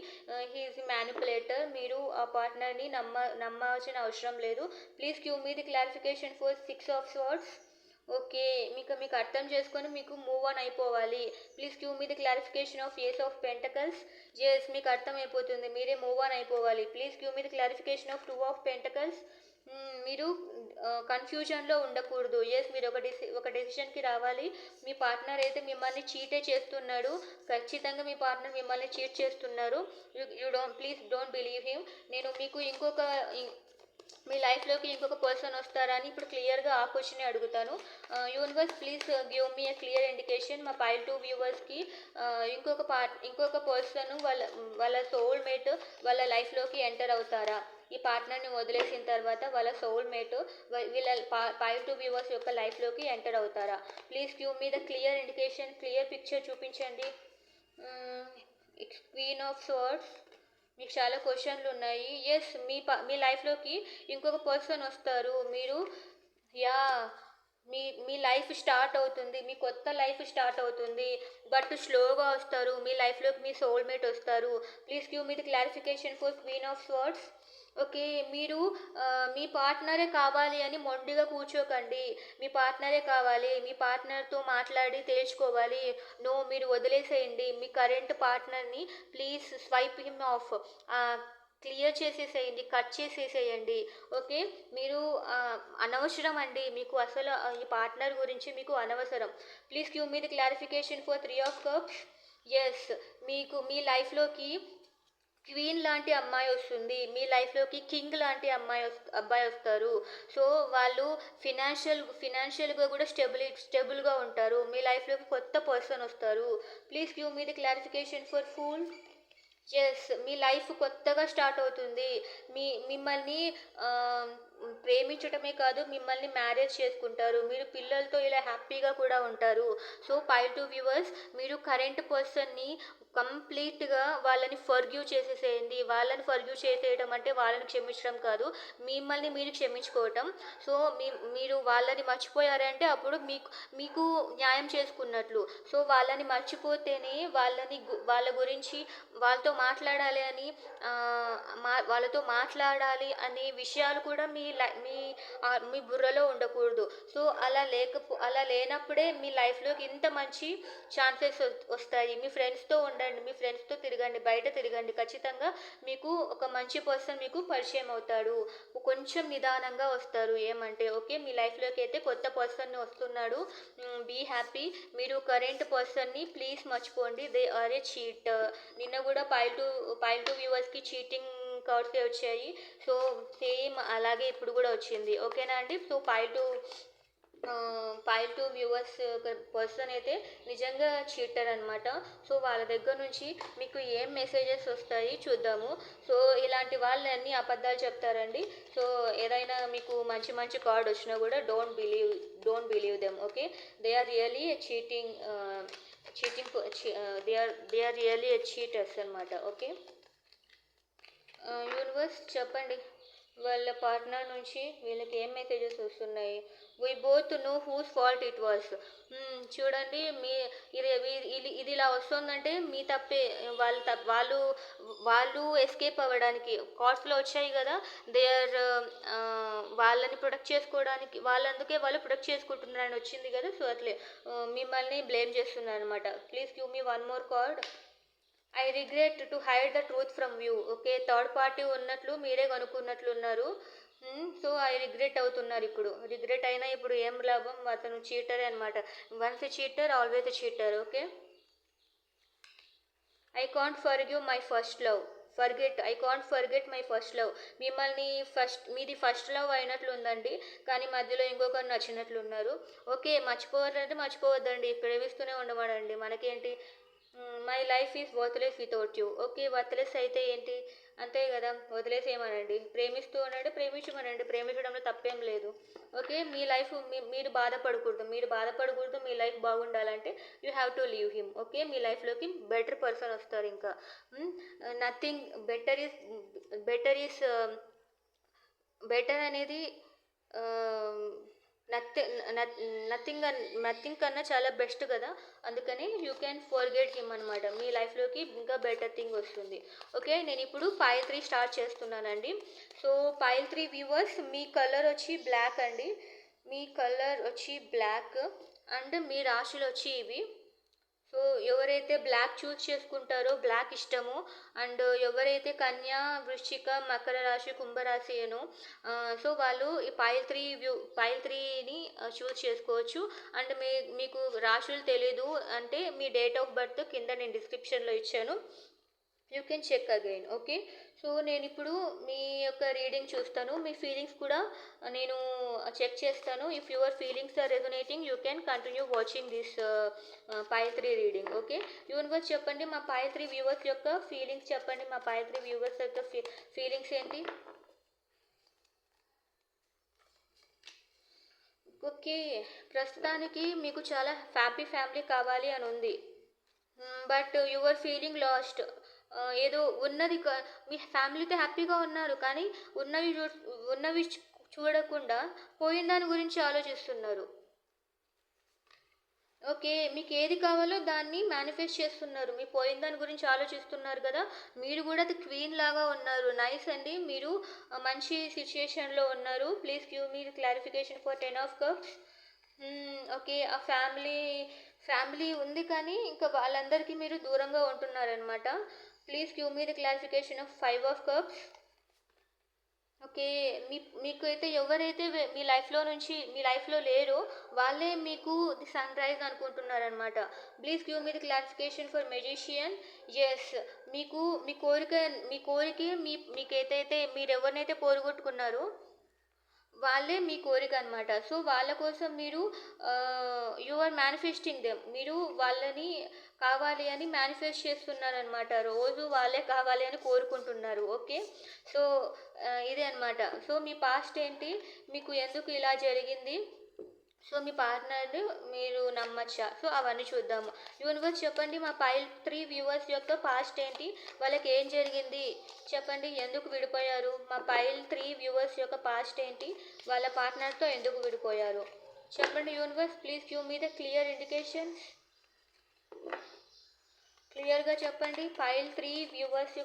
Speaker 1: He's manipulator. మీరు ఆ పార్ట్నర్ని నమ్మాల్సిన అవసరం లేదు. Please give me the clarification for 6 of Swords. Okay, మీకు అర్థం చేసుకొని మీకు మూవ్ ఆన్ అయిపోవాలి. Please give me the clarification of ace of pentacles. Yes, మీకు అర్థమైపోతుంది, మీరే మూవ్ ఆన్ అయిపోవాలి. Please give me the clarification of 2 of Pentacles. మీరు కన్ఫ్యూజన్లో ఉండకూడదు. ఎస్, మీరు ఒక డెసిషన్కి రావాలి. మీ పార్ట్నర్ అయితే మిమ్మల్ని చీటే చేస్తున్నాడు. ఖచ్చితంగా మీ పార్ట్నర్ మిమ్మల్ని చీట్ చేస్తున్నారు. Please don't believe him. నేను మీకు మీ లైఫ్లోకి ఇంకొక పర్సన్ వస్తారని ఇప్పుడు క్లియర్గా ఆ క్వశ్చనే అడుగుతాను. Universe please give me A clear indication. మా పైల్ టు వ్యూవర్స్కి ఇంకొక పర్సన్ వాళ్ళ సోల్మేట్ వాళ్ళ లైఫ్లోకి ఎంటర్ అవుతారా? ఈ పార్ట్నర్ని వదిలేసిన తర్వాత వాళ్ళ సోల్మేట్ వీళ్ళ పైల్ టు వ్యూవర్స్ యొక్క లైఫ్లోకి ఎంటర్ అవుతారా? Please give me the clear indication, clear picture చూపించండి. Queen of swords. మీకు చాలా క్వశ్చన్లు ఉన్నాయి. ఎస్, మీ లైఫ్లోకి ఇంకొక పర్సన్ వస్తారు. మీ లైఫ్ స్టార్ట్ అవుతుంది, మీ కొత్త లైఫ్ స్టార్ట్ అవుతుంది. బట్ స్లోగా వస్తారు. మీ లైఫ్లోకి మీ సోల్మేట్ వస్తారు. Please give me the clarification for queen of swords. Okay, మీరు మీ పార్ట్నరే కావాలి అని మొండిగా కూర్చోకండి. మీ పార్ట్నరే కావాలి, మీ పార్ట్నర్తో మాట్లాడి తేల్చుకోవాలి. నో, మీరు వదిలేసేయండి మీ కరెంట్ పార్ట్నర్ని. Please swipe him off. Clear చేసేసేయండి, కట్ చేసేసేయండి. ఓకే, మీరు అనవసరం అండి. మీకు అసలు ఈ పార్ట్నర్ గురించి మీకు అనవసరం. Please give me the clarification for 3 of Cups. Yes, మీ లైఫ్లోకి క్వీన్ లాంటి అమ్మాయి వస్తుంది మీ లైఫ్లోకి, కింగ్ లాంటి అబ్బాయి వస్తారు. సో వాళ్ళు ఫినాన్షియల్గా కూడా స్టెబుల్గా ఉంటారు. మీ లైఫ్లోకి కొత్త పర్సన్ వస్తారు. Please give me the clarification for fool. Yes, మీ లైఫ్ కొత్తగా స్టార్ట్ అవుతుంది. మిమ్మల్ని ఆ, ప్రేమించటమే కాదు, మిమ్మల్ని మ్యారేజ్ చేసుకుంటారు. మీరు పిల్లలతో ఇలా హ్యాపీగా కూడా ఉంటారు. సో పైల్ టు వ్యూవర్స్, మీరు కరెంట్ పర్సన్ని కంప్లీట్గా వాళ్ళని ఫర్గ్యూ చేసేసేయండి. వాళ్ళని ఫర్గ్యూ చేసేయడం అంటే వాళ్ళని క్షమించడం కాదు, మిమ్మల్ని మీరు క్షమించుకోవటం. సో మీరు వాళ్ళని మర్చిపోయారంటే అప్పుడు మీకు మీకు న్యాయం చేసుకున్నట్లు. సో వాళ్ళని మర్చిపోతేనే వాళ్ళ గురించి వాళ్ళతో మాట్లాడాలి అని వాళ్ళతో మాట్లాడాలి అనే విషయాలు కూడా మీ బుర్రలో ఉండకూడదు. సో అలా లేనప్పుడే మీ లైఫ్లోకి ఇంత మంచి ఛాన్సెస్ వస్తాయి. మీ ఫ్రెండ్స్తో ఉండండి, మీ ఫ్రెండ్స్తో తిరగండి, బయట తిరగండి. ఖచ్చితంగా మీకు ఒక మంచి పర్సన్ మీకు పరిచయం అవుతాడు. కొంచెం నిదానంగా వస్తారు. ఏమంటే ఓకే, మీ లైఫ్లోకి అయితే కొత్త పర్సన్ వస్తున్నాడు. Be happy. మీరు కరెంట్ పర్సన్ని ప్లీజ్ మర్చిపోండి. They are a cheat. నిన్న కూడా పైల్ టు వ్యూవర్స్కి చీటింగ్ కార్డ్స్ వచ్చాయి. సో సేమ్ అలాగే ఇప్పుడు కూడా వచ్చింది. ఓకేనా అండి. So pile two viewers person అయితే నిజంగా చీటర్ అనమాట. సో వాళ్ళ దగ్గర నుంచి మీకు ఏం మెసేజెస్ వస్తాయి చూద్దాము. సో ఇలాంటి వాళ్ళు అన్ని అబద్ధాలు చెప్తారండి. సో ఏదైనా మీకు మంచి మంచి కార్డ్ వచ్చినా కూడా don't believe them. Okay, they are really cheating. They are really cheaters అనమాట. ఓకే, యూనివర్స్ చెప్పండి, వాళ్ళ పార్ట్నర్ నుంచి వీళ్ళకి ఏం మెసేజెస్ వస్తున్నాయి. We both know whose fault it was. చూడండి, ఇది ఇలా వస్తుందంటే మీ తప్పే. వాళ్ళు ఎస్కేప్ అవ్వడానికి కార్డ్స్లో వచ్చాయి కదా. దే ఆర్ వాళ్ళని ప్రొటెక్ట్ చేసుకోవడానికి, వాళ్ళందుకే వాళ్ళు ప్రొటెక్ట్ చేసుకుంటున్నారని వచ్చింది కదా. సో అట్లే మిమ్మల్ని బ్లేమ్ చేస్తున్నారు అనమాట. Please give me one more card. I regret to hide the truth from you. Okay, third party ఉన్నట్లు మీరే కనుక్కున్నట్లు ఉన్నారు. సో ఐ రిగ్రెట్ అవుతున్నారు ఇప్పుడు. రిగ్రెట్ అయినా ఇప్పుడు ఏం లాభం, అతను చీటరే అనమాట. Once cheater always cheater. Okay, I can't forgive my first love. I can't forget my first love. మీది ఫస్ట్ లవ్ అయినట్లు ఉందండి, కానీ మధ్యలో ఇంకొకరు నచ్చినట్లున్నారు. ఓకే, మర్చిపోవాలంటే మర్చిపోవద్దండి, ప్రేమిస్తూనే ఉండమనండి, మనకేంటి. My life is worthless without you. Okay, worthless అయితే ఏంటి, అంతే కదా, వదిలేసేయమనండి. ప్రేమిస్తూ ఉండండి, ప్రేమించమనండి, ప్రేమించడంలో తప్పేం లేదు. ఓకే, మీ లైఫ్ మీరు బాధపడకూడదు. మీ లైఫ్ బాగుండాలంటే you have to leave him. Okay, మీ లైఫ్లోకి బెటర్ పర్సన్ వస్తారు. ఇంకా నథింగ్ బెటర్ ఈస్ బెటర్ అనేది నథింగ్ కన్నా చాలా బెస్ట్ కదా. అందుకని యూ క్యాన్ ఫర్గెట్ హిమ్ అనమాట. మీ లైఫ్లోకి ఇంకా బెటర్ థింగ్ వస్తుంది. ఓకే, నేను ఇప్పుడు పైల్ 3 స్టార్ట్ చేస్తున్నానండి. సో పైల్ 3 వ్యూవర్స్, మీ కలర్ వచ్చి బ్లాక్ అండి. మీ కలర్ వచ్చి బ్లాక్ అండ్ మీ రాశులు వచ్చి ఇవి. సో ఎవరైతే బ్లాక్ చూస్ చేసుకుంటారో, బ్లాక్ ఇష్టము, అండ్ ఎవరైతే కన్యా, వృశ్చిక, మకర రాశి, కుంభరాశి ఏనో సో వాళ్ళు ఈ పైల్ 3ని చూస్ చేసుకోవచ్చు. అండ్ మీకు రాశులు తెలీదు అంటే మీ డేట్ ఆఫ్ బర్త్ కింద నేను డిస్క్రిప్షన్లో ఇచ్చాను, you can check again. Okay, so నేను ఇప్పుడు మీ యొక్క రీడింగ్ చూస్తాను, మీ ఫీలింగ్స్ కూడా నేను చెక్ చేస్తాను. If your feelings are resonating you can continue watching this pile 3 reading. Okay, universe చెప్పండి, మా పైల్ 3 వ్యూవర్స్ యొక్క ఫీలింగ్స్ చెప్పండి. మా పైల్ 3 వ్యూవర్స్ యొక్క ఫీలింగ్స్ ఏంటి. ఓకే, ప్రస్తుతానికి మీకు చాలా హ్యాపీ ఫ్యామిలీ కావాలి అని ఉంది. But your feeling lost. ఏదో మీ ఫ్యామిలీతో హ్యాపీగా ఉన్నారు, కానీ ఉన్నవి చూడకుండా పోయిన దాని గురించి ఆలోచిస్తున్నారు. ఓకే, మీకు ఏది కావాలో దాన్ని మేనిఫెస్ట్ చేస్తున్నారు. మీ పోయిన దాని గురించి ఆలోచిస్తున్నారు కదా. మీరు కూడా అది క్వీన్ లాగా ఉన్నారు. నైస్ అండి, మీరు మంచి సిచ్యుయేషన్లో ఉన్నారు. Please give me clarification for 10 of cups. Okay, ఆ ఫ్యామిలీ ఉంది, కానీ ఇంకా వాళ్ళందరికీ మీరు దూరంగా ఉంటున్నారనమాట. Please give me the clarification of 5 of cups. Okay. మీకు అయితే ఎవరైతే మీ లైఫ్‌లో లేరో వాళ్ళే మీకు ది సన్‌రైజ్ అనుకుంటున్నారనమాట. Please give me the clarification for magician. Yes. మీకు మీ కోరిక మీకేదైతే మీరెవరినైతే పోగొట్టుకున్నారో వాళ్ళే మీ కోరికనమాట. సో, వాళ్ళ కోసం మీరు యూ ఆర్ మేనిఫెస్టింగ్ దెమ్. మీరు వాళ్ళని కావాలి అని మేనిఫెస్ట్ చేస్తున్నారనమాట. రోజు వాళ్ళే కావాలి అని కోరుకుంటున్నారు. ఓకే. సో, ఇదే అనమాట. సో, మీ పాస్ట్ ఏంటి? మీకు ఎందుకు ఇలా జరిగింది? సో, మీ పార్ట్నర్‌ని మీరు నమ్మచ్చా? సో, అవన్నీ చూద్దాము. యూనివర్స్ చెప్పండి, మా పైల్ 3 వ్యూవర్స్ యొక్క పాస్ట్ ఏంటి? వాళ్ళకేం జరిగింది? చెప్పండి. ఎందుకు విడిపోయారు? మా పైల్ 3 వ్యూవర్స్ యొక్క పాస్ట్ ఏంటి? వాళ్ళ పార్ట్నర్‌తో ఎందుకు విడిపోయారు? చెప్పండి universe. Please give me the clear indications. క్లియర్‌గా చెప్పండి. పైల్ 3 వ్యూవర్స్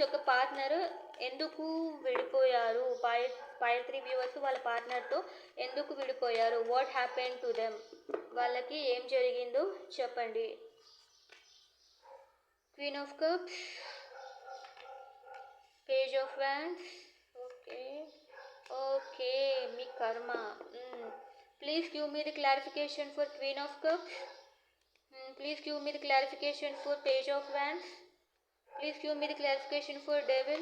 Speaker 1: యొక్క పార్ట్నర్ ఎందుకు విడిపోయారు? పైల్ 3 వ్యూవర్స్ వాళ్ళ పార్ట్నర్‌తో ఎందుకు విడిపోయారు? What happen to them? వాళ్ళకి ఏం జరిగిందో చెప్పండి. Queen of cups, page of wands. Okay. Okay. మీ కర్మ. Please give me the clarification for queen of cups. Please give me the clarification for page of wands. Please give me the clarification for devil.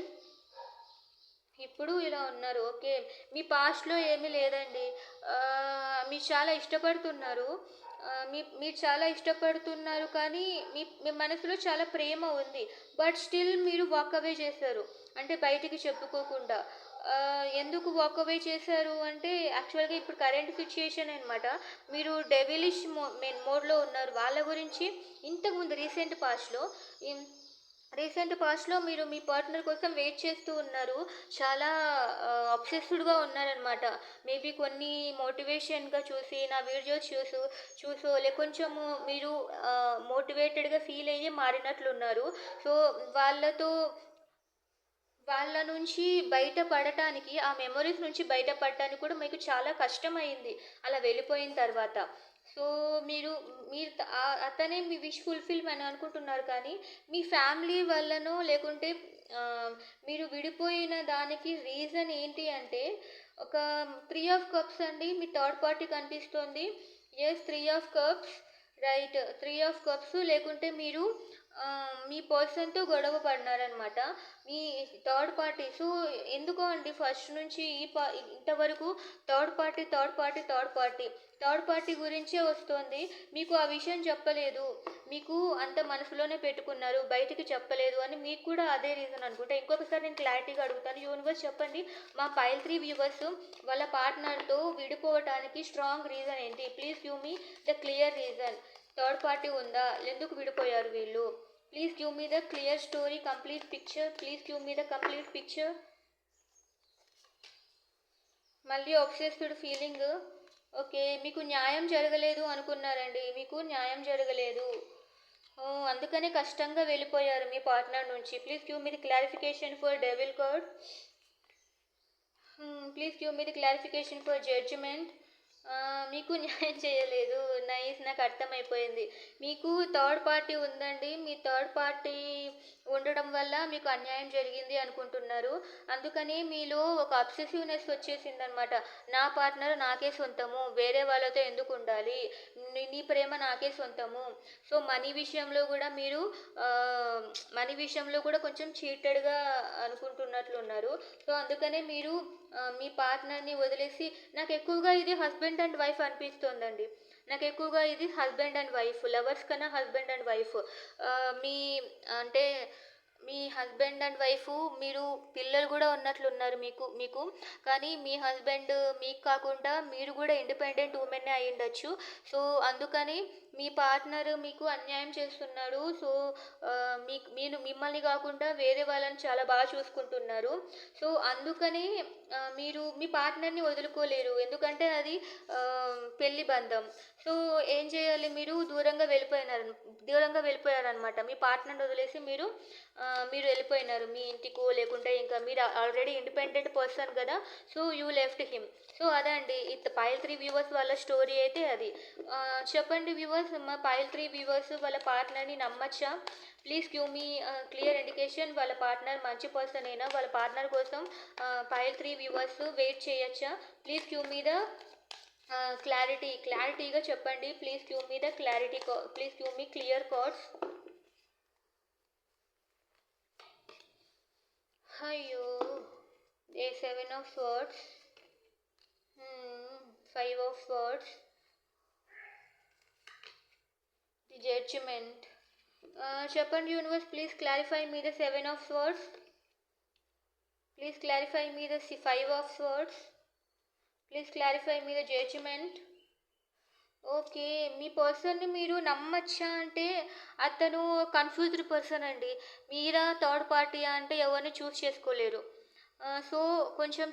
Speaker 1: ఇప్పుడు ఇలా ఉన్నారు. Okay. మీ పాస్ట్లో ఏమీ లేదండి. మీరు చాలా ఇష్టపడుతున్నారు. మీరు చాలా ఇష్టపడుతున్నారు కానీ మీ మనసులో చాలా ప్రేమ ఉంది. బట్ స్టిల్ మీరు వాక్ అవే చేశారు. అంటే బయటికి చెప్పుకోకుండా. ఎందుకు వాక్ అవే చేశారు అంటే యాక్చువల్గా ఇప్పుడు కరెంట్ సిచ్యుయేషన్ అనమాట. మీరు డెవిలిష్ మోడ్లో ఉన్నారు. వాళ్ళ గురించి ఇంతకుముందు రీసెంట్ పాస్ట్లో మీరు మీ పార్ట్నర్ కోసం వెయిట్ చేస్తూ ఉన్నారు. చాలా అబ్సెస్డ్గా ఉన్నారనమాట. మేబీ కొన్ని మోటివేషన్గా చూసి నా వీడియోస్ చూసో కొంచెము మీరు మోటివేటెడ్గా ఫీల్ అయ్యి మారినట్లున్నారు. సో వాళ్ళ నుంచి బయటపడటానికి, ఆ మెమొరీస్ నుంచి బయటపడటానికి కూడా మీకు చాలా కష్టమైంది అలా వెళ్ళిపోయిన తర్వాత. సో, మీరు మీరు అతనే మీ విష్ ఫుల్ఫిల్ అని అనుకుంటున్నారు కానీ మీ ఫ్యామిలీ వల్లనో లేకుంటే మీరు విడిపోయిన దానికి రీజన్ ఏంటి అంటే ఒక 3 ఆఫ్ కప్స్ అండి. మీ థర్డ్ పార్టీ కనిపిస్తోంది. Yes, 3 of cups. Right. 3 of cups లేకుంటే మీరు మీ పర్సన్తో గొడవ పడినారనమాట. మీ థర్డ్ పార్టీ. సో, ఎందుకో అండి ఫస్ట్ నుంచి ఇంతవరకు థర్డ్ పార్టీ గురించే వస్తోంది. మీకు ఆ విషయం చెప్పలేదు. మీకు అంత మనసులోనే పెట్టుకున్నారు. బయటికి చెప్పలేదు అని మీకు కూడా అదే రీజన్ అనుకుంటా. ఇంకొకసారి నేను క్లారిటీగా అడుగుతాను. యూనివర్స్ చెప్పండి, మా పైల్ 3 వ్యూవర్స్ వాళ్ళ పార్ట్నర్తో విడిపోవటానికి స్ట్రాంగ్ రీజన్ ఏంటి? Please give me the clear reason. Third party ఉందా? ఎందుకు విడిపోయారు వీళ్ళు? Please give me the clear story, complete picture. Please give me the complete picture. మళ్ళీ అబ్సెస్డ్ ఫీలింగ్. ఓకే. మీకు న్యాయం జరగలేదు అనుకున్నారండి. మీకు న్యాయం జరగలేదు. అందుకనే కష్టంగా వెళ్ళిపోయారు మీ పార్ట్నర్ నుంచి. Please give me the clarification for devil card. Please give me the clarification for judgement. మీకు న్యాయం చేయలేదు. నైస్, నాకు అర్థమైపోయింది. మీకు థర్డ్ పార్టీ ఉందండి. మీ థర్డ్ పార్టీ ఉండడం వల్ల మీకు అన్యాయం జరిగింది అనుకుంటున్నారు. అందుకని మీలో ఒక అబ్సెసివ్నెస్ వచ్చేసిందనమాట. నా పార్ట్నర్ నాకే సొంతము, వేరే వాళ్ళతో ఎందుకు ఉండాలి, నీ ప్రేమ నాకే సొంతము. సో మనీ విషయంలో కూడా కొంచెం చీటెడ్గా అనుకుంటున్నట్లున్నారు. సో అందుకనే మీరు మీ పార్ట్నర్ని వదిలేసి, నాకు ఎక్కువగా ఇది హస్బెండ్ అండ్ వైఫ్ అనిపిస్తోందండి. నాకు ఎక్కువగా ఇది హస్బెండ్ అండ్ వైఫ్, లవర్స్ కన్నా హస్బెండ్ అండ్ వైఫ్. మీ అంటే మీ హస్బెండ్ అండ్ వైఫ్, మీరు పిల్లలు కూడా ఉన్నట్లున్నారు మీకు. కానీ మీ హస్బెండ్ మీకు కాకుండా మీరు కూడా ఇండిపెండెంట్ ఉమెన్నే అయి ఉండొచ్చు. సో అందుకని మీ పార్ట్నర్ మీకు అన్యాయం చేస్తున్నాడు. సో మిమ్మల్ని కాకుండా వేరే వాళ్ళని చాలా బాగా చూసుకుంటున్నారు. సో అందుకని మీరు మీ పార్ట్నర్ని వదులుకోలేరు. ఎందుకంటే అది పెళ్లి బంధం. సో ఏం చేయాలి? మీరు దూరంగా వెళ్ళిపోయారనమాట. మీ పార్ట్నర్ వదిలేసి మీరు వెళ్ళిపోయినారు మీ ఇంటికో, లేకుంటే ఇంకా మీరు ఆల్రెడీ ఇండిపెండెంట్ పర్సన్ కదా. So you left him. So అదే అండి, పైల్ 3 వ్యూవర్స్ వాళ్ళ స్టోరీ అయితే అది. చెప్పండి వ్యూవర్స్, మా పైల్ 3 వ్యూవర్స్ వాళ్ళ పార్ట్నర్ని నమ్మచ్చా? Please give me clear indication. వాళ్ళ పార్ట్నర్ మంచి పర్సన్ అయినా వాళ్ళ పార్ట్నర్ కోసం పైల్ 3 వ్యూవర్స్ వెయిట్ చేయొచ్చా? ప్లీజ్ గివ్ మీ ద క్లారిటీగా చెప్పండి. Please give me the clarity, please give me clear cards. అయ్యో, a 7 of swords, 5 of swords, the judgement. చెప్పండి universe, please clarify me the 7 of swords. Please clarify me the 5 of swords. Please clarify me the judgement. Okay, మీ పర్సన్ని మీరు నమ్మచ్చా అంటే అతను confused person అండి. మీరా third పార్టీయా అంటే ఎవరిని చూస్ చేసుకోలేరు. సో కొంచెం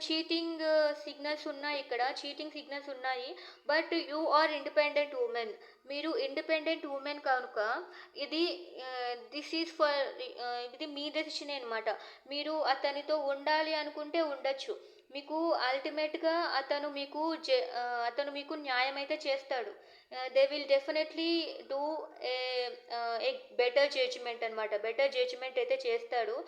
Speaker 1: సిగ్నల్స్ ఉన్నాయి ఇక్కడ, చీటింగ్ సిగ్నల్స్ ఉన్నాయి. But you are independent women. మీరు ఇండిపెండెంట్ ఉమెన్ కనుక ఇది దిస్ ఈజ్ ఫర్ ఇది మీ డెసిషన్ అనమాట. మీరు అతనితో ఉండాలి అనుకుంటే ఉండొచ్చు. మీకు అల్టిమేట్గా అతను మీకు న్యాయం అయితే చేస్తాడు. They will definitely do a better judgement అనమాట. బెటర్ జడ్జిమెంట్ అయితే చేస్తాడు.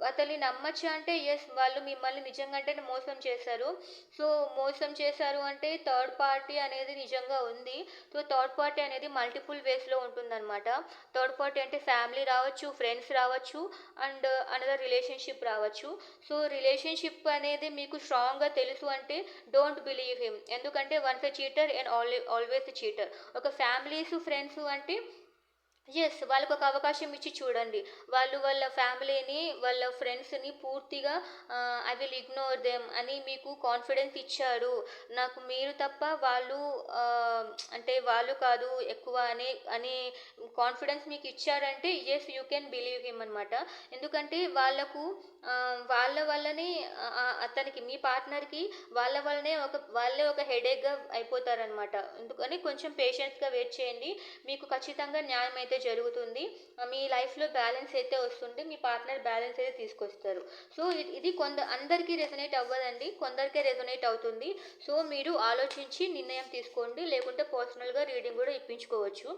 Speaker 1: అతన్ని నమ్మచ్చా అంటే ఎస్, వాళ్ళు మిమ్మల్ని నిజంగానే మోసం చేశారు. సో మోసం చేశారు అంటే థర్డ్ పార్టీ అనేది నిజంగా ఉంది. సో థర్డ్ పార్టీ అనేది మల్టిపుల్ వేస్లో ఉంటుందన్నమాట. థర్డ్ పార్టీ అంటే ఫ్యామిలీ రావచ్చు, ఫ్రెండ్స్ రావచ్చు, అండ్ అనదర్ రిలేషన్షిప్ రావచ్చు. సో రిలేషన్షిప్ అనేది మీకు స్ట్రాంగ్గా తెలుసు అంటే డోంట్ బిలీవ్ హిమ్. ఎందుకంటే once a cheater and always a cheater. ఒక ఫ్యామిలీస్ ఫ్రెండ్స్ అంటే ఎస్, వాళ్ళకు ఒక అవకాశం ఇచ్చి చూడండి. వాళ్ళు వాళ్ళ ఫ్యామిలీని వాళ్ళ ఫ్రెండ్స్ని పూర్తిగా ఐ విల్ ఇగ్నోర్ దెమ్ అని మీకు కాన్ఫిడెన్స్ ఇచ్చాడు. నాకు మీరు తప్ప వాళ్ళు అంటే వాళ్ళు కాదు ఎక్కువ అని కాన్ఫిడెన్స్ మీకు ఇచ్చారంటే yes, you can believe him అనమాట. ఎందుకంటే వాళ్ళ వల్లనే అతనికి, మీ పార్ట్నర్కి వాళ్ళే ఒక హెడేక్గా అయిపోతారనమాట. ఎందుకని కొంచెం పేషెన్స్గా వెయిట్ చేయండి. మీకు ఖచ్చితంగా న్యాయం అయితే జరుగుతుంది. మీ లైఫ్లో బ్యాలెన్స్ అయితే వస్తుంది. మీ పార్ట్నర్ బ్యాలెన్స్ అయితే తీసుకొస్తారు. సో ఇది అందరికీ రెజొనేట్ అవ్వదండి, కొందరికే రెజొనేట్ అవుతుంది. సో మీరు ఆలోచించి నిర్ణయం తీసుకోండి, లేకుంటే పర్సనల్గా రీడింగ్ కూడా ఇప్పించుకోవచ్చు.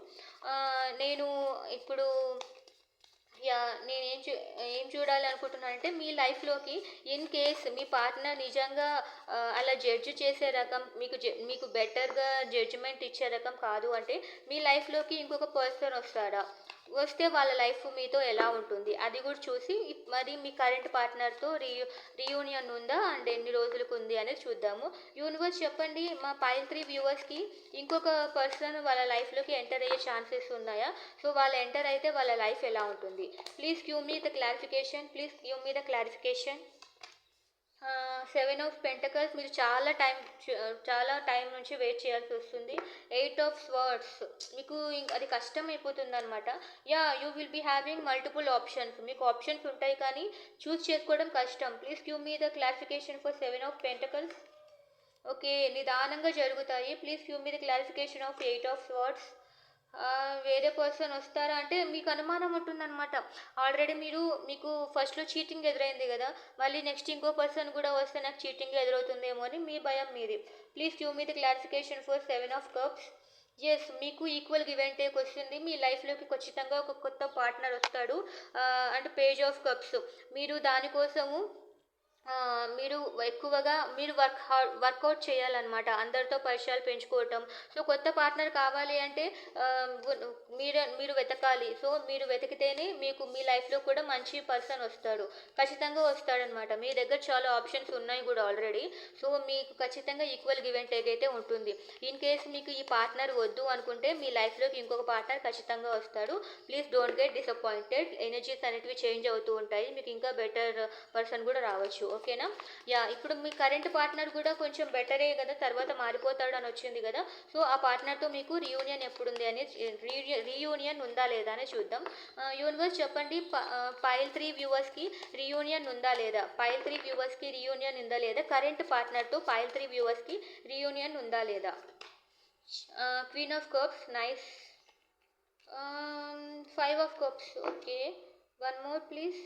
Speaker 1: నేను ఇప్పుడు నేను ఏం చూడాలి అనుకుంటున్నానంటే మీ లైఫ్లోకి ఇన్ కేస్ మీ పార్ట్నర్ నిజంగా అలా జడ్జి చేసే రకం, మీకు బెటర్గా జడ్జిమెంట్ ఇచ్చే రకం కాదు అంటే మీ లైఫ్లోకి ఇంకొక పర్సన్ వస్తే వాళ్ళ లైఫ్ మీతో ఎలా ఉంటుంది అది కూడా చూసి మరి మీ కరెంట్ పార్ట్నర్తో రీయూనియన్ ఉందా అండ్ ఎన్ని రోజులకు ఉంది అనేది చూద్దాము. యూనివర్స్ చెప్పండి, మా పైల్ 3 వ్యూవర్స్కి ఇంకొక పర్సన్ వాళ్ళ లైఫ్లోకి ఎంటర్ అయ్యే ఛాన్సెస్ ఉన్నాయా? సో వాళ్ళు ఎంటర్ అయితే వాళ్ళ లైఫ్ ఎలా ఉంటుంది? Please give me the clarification. Please give me the clarification. 7 of pentacles, మీరు చాలా టైం నుంచి వెయిట్ చేయాల్సి వస్తుంది. 8 ఆఫ్ స్వర్డ్స్, మీకు అది కష్టం అయిపోతుంది అనమాట. You will be having multiple options. మీకు ఆప్షన్స్ ఉంటాయి కానీ చూస్ చేసుకోవడం కష్టం. Please give me the clarification for 7 of pentacles. Okay, నిదానంగా జరుగుతాయి. Please give me the clarification of 8 of swords. వేరే పర్సన్ వస్తారా అంటే మీకు అనుమానం ఉంటుందన్నమాట. ఆల్రెడీ మీకు ఫస్ట్లో చీటింగ్ ఎదురైంది కదా, మళ్ళీ నెక్స్ట్ ఇంకో పర్సన్ కూడా వస్తే నాకు చీటింగ్ ఎదురవుతుందేమో అని మీ భయం మీది. Please give me the clarification for 7 of cups. Yes, మీకు ఈక్వల్ గివ్ అండ్ టేక్ వస్తుంది. మీ లైఫ్లోకి ఖచ్చితంగా ఒక కొత్త పార్ట్నర్ వస్తాడు. అండ్ పేజ్ ఆఫ్ కప్స్, మీరు దానికోసము మీరు ఎక్కువగా వర్కౌట్ చేయాలన్నమాట. అందరితో పరిచయాలు పెంచుకోవటం. సో కొత్త పార్ట్నర్ కావాలి అంటే మీరు వెతకాలి. సో మీరు వెతికితేనే మీకు మీ లైఫ్లో కూడా మంచి పర్సన్ వస్తాడు, ఖచ్చితంగా వస్తాడనమాట. మీ దగ్గర చాలా ఆప్షన్స్ ఉన్నాయి కూడా ఆల్రెడీ. సో మీకు ఖచ్చితంగా ఈక్వల్ గివ్ అండ్ టేక్ అయితే ఉంటుంది. ఇన్ కేస్ మీకు ఈ పార్ట్నర్ వద్దు అనుకుంటే మీ లైఫ్లోకి ఇంకొక పార్ట్నర్ ఖచ్చితంగా వస్తాడు. Please don't get disappointed. Energies అనేటివి చేంజ్ అవుతూ ఉంటాయి, మీకు ఇంకా బెటర్ పర్సన్ కూడా రావచ్చు. ఓకేనా? ఇప్పుడు మీ కరెంట్ పార్ట్నర్ కూడా కొంచెం బెటరే కదా, తర్వాత మారిపోతాడు అని వచ్చింది కదా. సో ఆ పార్ట్నర్తో మీకు రీయూనియన్ ఎప్పుడుంది అనేది, రీయూనియన్ ఉందా లేదా అని చూద్దాం. యూనివర్స్ చెప్పండి, పైల్ 3 వ్యూవర్స్కి రీయూనియన్ ఉందా లేదా? పైల్ 3 వ్యూవర్స్కి రీయూనియన్ ఉందా లేదా? కరెంట్ పార్ట్నర్తో పైల్ 3 వ్యూవర్స్కి రీయూనియన్ ఉందా లేదా? Queen of cups, nice. 5 of cups, okay. One more please.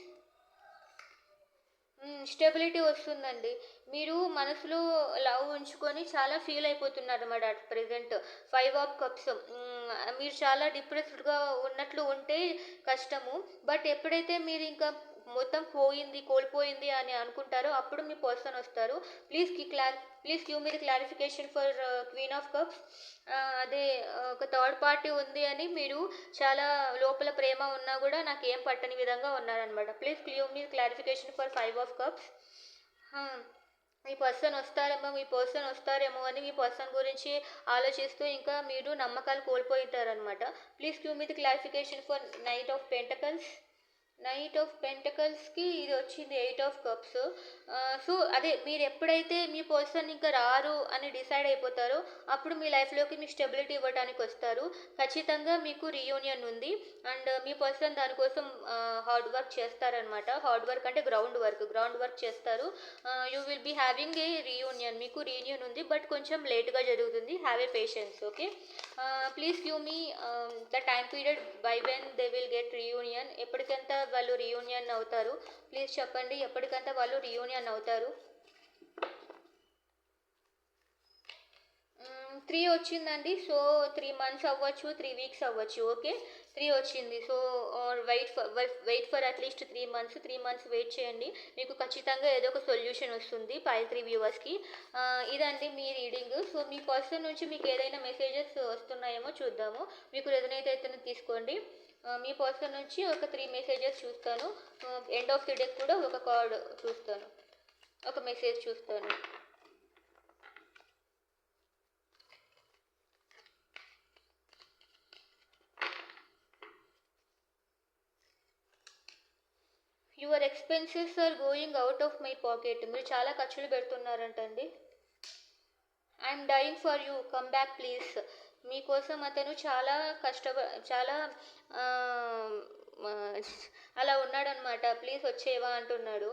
Speaker 1: Stability వస్తుందండి. మీరు మనసులో లవ్ ఉంచుకొని చాలా ఫీల్ అయిపోతున్నారన్నమాట అట్ ప్రెజెంట్. 5 of cups. మీరు చాలా డిప్రెస్డ్‌గా ఉన్నట్లు ఉంటే కష్టము. బట్ ఎప్పుడైతే మీరింకా మొత్తం పోయింది, కోల్పోయింది అని అనుకుంటారో అప్పుడు మీ పర్సన్ వస్తారు. Please give me the clarification for queen of cups. అదే ఒక థర్డ్ పార్టీ ఉంది అని మీరు చాలా లోపల ప్రేమ ఉన్నా గూడా నాకేం పట్టని విధంగా ఉన్నారనమాట. Please give me clarification for 5 of cups. మీ పర్సన్ వస్తారేమో అని మీ పర్సన్ గురించి ఆలోచిస్తూ ఇంకా మీరు నమ్మకాలు కోల్పోయింటారనమాట. Please give me the clarification for knight of pentacles. Knight of పెంటకల్స్‌కి ఇది వచ్చింది 8 ఆఫ్ కప్స్. సో, అదే మీరు ఎప్పుడైతే మీ పర్సన్ ఇంకా రారు అని డిసైడ్ అయిపోతారో, అప్పుడు మీ లైఫ్‌లోకి మీకు స్టెబిలిటీ ఇవ్వటానికి వస్తారు. ఖచ్చితంగా మీకు రీయూనియన్ ఉంది. అండ్ మీ పర్సన్ దానికోసం హార్డ్ వర్క్ చేస్తారనమాట. హార్డ్ వర్క్ అంటే గ్రౌండ్ వర్క్ చేస్తారు. You will be having a reunion. మీకు రీయూనియన్ ఉంది. బట్ కొంచెం లేట్‌గా జరుగుతుంది. Have a patience. Okay. Please give me the time period by when they will get reunion. ఎప్పటికంతా వాళ్ళు రీయూనియన్ అవుతారు? ప్లీజ్ చెప్పండి. ఎప్పటికంతా వాళ్ళు రీయూనియన్ అవుతారు? 3 వచ్చిందండి. సో, 3 మంత్స్ అవ్వచ్చు, 3 వీక్స్ అవ్వచ్చు. ఓకే. 3 వచ్చింది. So, wait for at least 3 months. 3 months wait చేయండి. మీకు ఖచ్చితంగా ఏదో ఒక సొల్యూషన్ వస్తుంది పైల్ 3 వ్యూవర్స్‌కి. ఇదండి మీ రీడింగ్. సో, మీ పర్సన్ నుంచి మీకు ఏదైనా మెసేజెస్ వస్తున్నాయేమో చూద్దాము. మీకు రెజొనేట్ అయితేనే తీసుకోండి. మీ పర్సన్ నుంచి ఒక 3 మెసేజెస్ చూస్తాను. ఎండ్ ఆఫ్ ది డేకి కూడా ఒక కార్డ్ చూస్తాను. ఒక మెసేజ్ చూస్తాను. Your expenses are going out of my pocket. మీరు చాలా ఖర్చులు పెడుతున్నారంటండి. I'm dying for you, come back please. మీకోసం అతను చాలా ఆహ్, మ అలా ఉన్నాడనమాట. ప్లీజ్ వచ్చేవా అంటున్నాడు.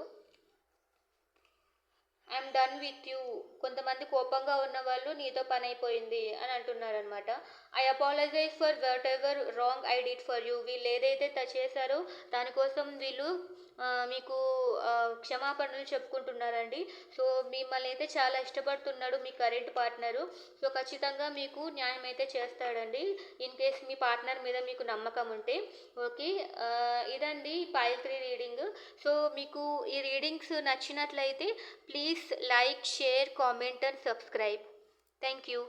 Speaker 1: I'm done with you. కొంతమంది కోపంగా ఉన్నవాళ్ళు నీతో పనైపోయింది అని అంటున్నారనమాట. I apologize for whatever wrong I did for you. వీళ్ళు ఏదైతే చేశారో దానికోసం వీళ్ళు మీకు క్షమాపణలు చెప్పుకుంటున్నారండి. సో, మిమ్మల్ని అయితే చాలా ఇష్టపడుతున్నాడు మీ కరెంట్ పార్ట్నరు. సో, ఖచ్చితంగా మీకు న్యాయం అయితే చేస్తాడండి. ఇన్ కేస్ మీ పార్ట్నర్ మీద మీకు నమ్మకం ఉంటే. ఓకే. ఇదండి పైల్ 3 రీడింగ్. సో, మీకు ఈ రీడింగ్స్ నచ్చినట్లయితే please like, share, comment and subscribe. Thank you.